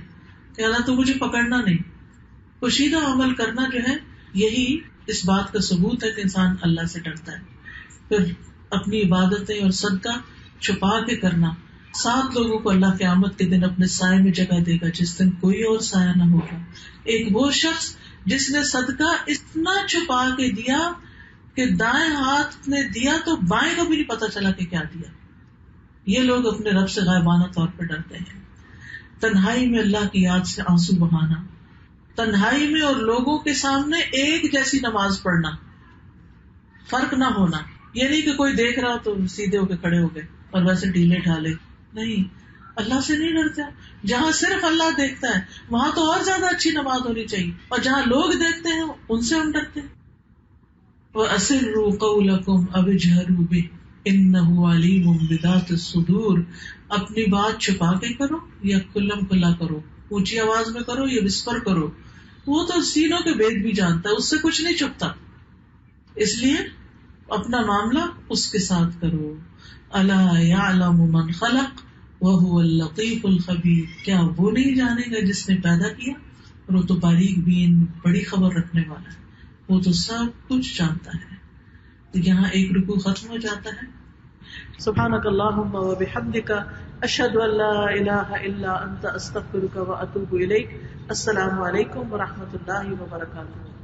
کہ اللہ تو مجھے پکڑنا نہیں. پوشیدہ عمل کرنا جو ہے یہی اس بات کا ثبوت ہے کہ انسان اللہ سے ڈرتا ہے. پھر اپنی عبادتیں اور صدقہ چھپا کے کرنا. 7 لوگوں کو اللہ قیامت کے دن اپنے سائے میں جگہ دے گا جس دن کوئی اور سایہ نہ ہوگا. ایک وہ شخص جس نے صدقہ اتنا چھپا کے دیا کہ دائیں ہاتھ نے دیا تو بائیں کو بھی نہیں پتا چلا کہ کیا دیا. یہ لوگ اپنے رب سے غائبانہ طور پر ڈرتے ہیں. تنہائی میں اللہ کی یاد سے آنسو بہانا، تنہائی میں اور لوگوں کے سامنے ایک جیسی نماز پڑھنا، فرق نہ ہونا. یہ نہیں کہ کوئی دیکھ رہا تو سیدھے ہو کے کھڑے ہو گئے اور ویسے ڈھیلے ڈھالے. نہیں، اللہ سے نہیں ڈرتے. جہاں صرف اللہ دیکھتا ہے وہاں تو اور زیادہ اچھی نماز ہونی چاہیے، اور جہاں لوگ دیکھتے ہیں ان سے ہم ڈرتے ہیں. وَأَسِرُّوا قَوْلَكُمْ أَوِ اجْهَرُوا بِهِ إِنَّهُ عَلِيمٌ بِذَاتِ الصُّدُورِ. اپنی بات چھپا کے کرو یا کھلم کھلا کرو، اونچی آواز میں کرو یا وسپر کرو، وہ تو سینوں کے بید بھی جانتا ہے، اس سے کچھ نہیں چھپتا. اس لیے اپنا معاملہ اس کے ساتھ کرو. الا یعلم من خلق وهو اللطیف الخبیر. کیا وہ نہیں جانے گا جس نے پیدا کیا اور وہ تو باریک بین بڑی خبر رکھنے والا ہے، وہ تو سب کچھ جانتا ہے. تو یہاں ایک رکوع ختم ہو جاتا ہے. سبحانک اللہم وبحمدک اشہد ان لا الہ الا انت استغفرک واتوب الیک. السلام علیکم ورحمۃ اللہ وبرکاتہ.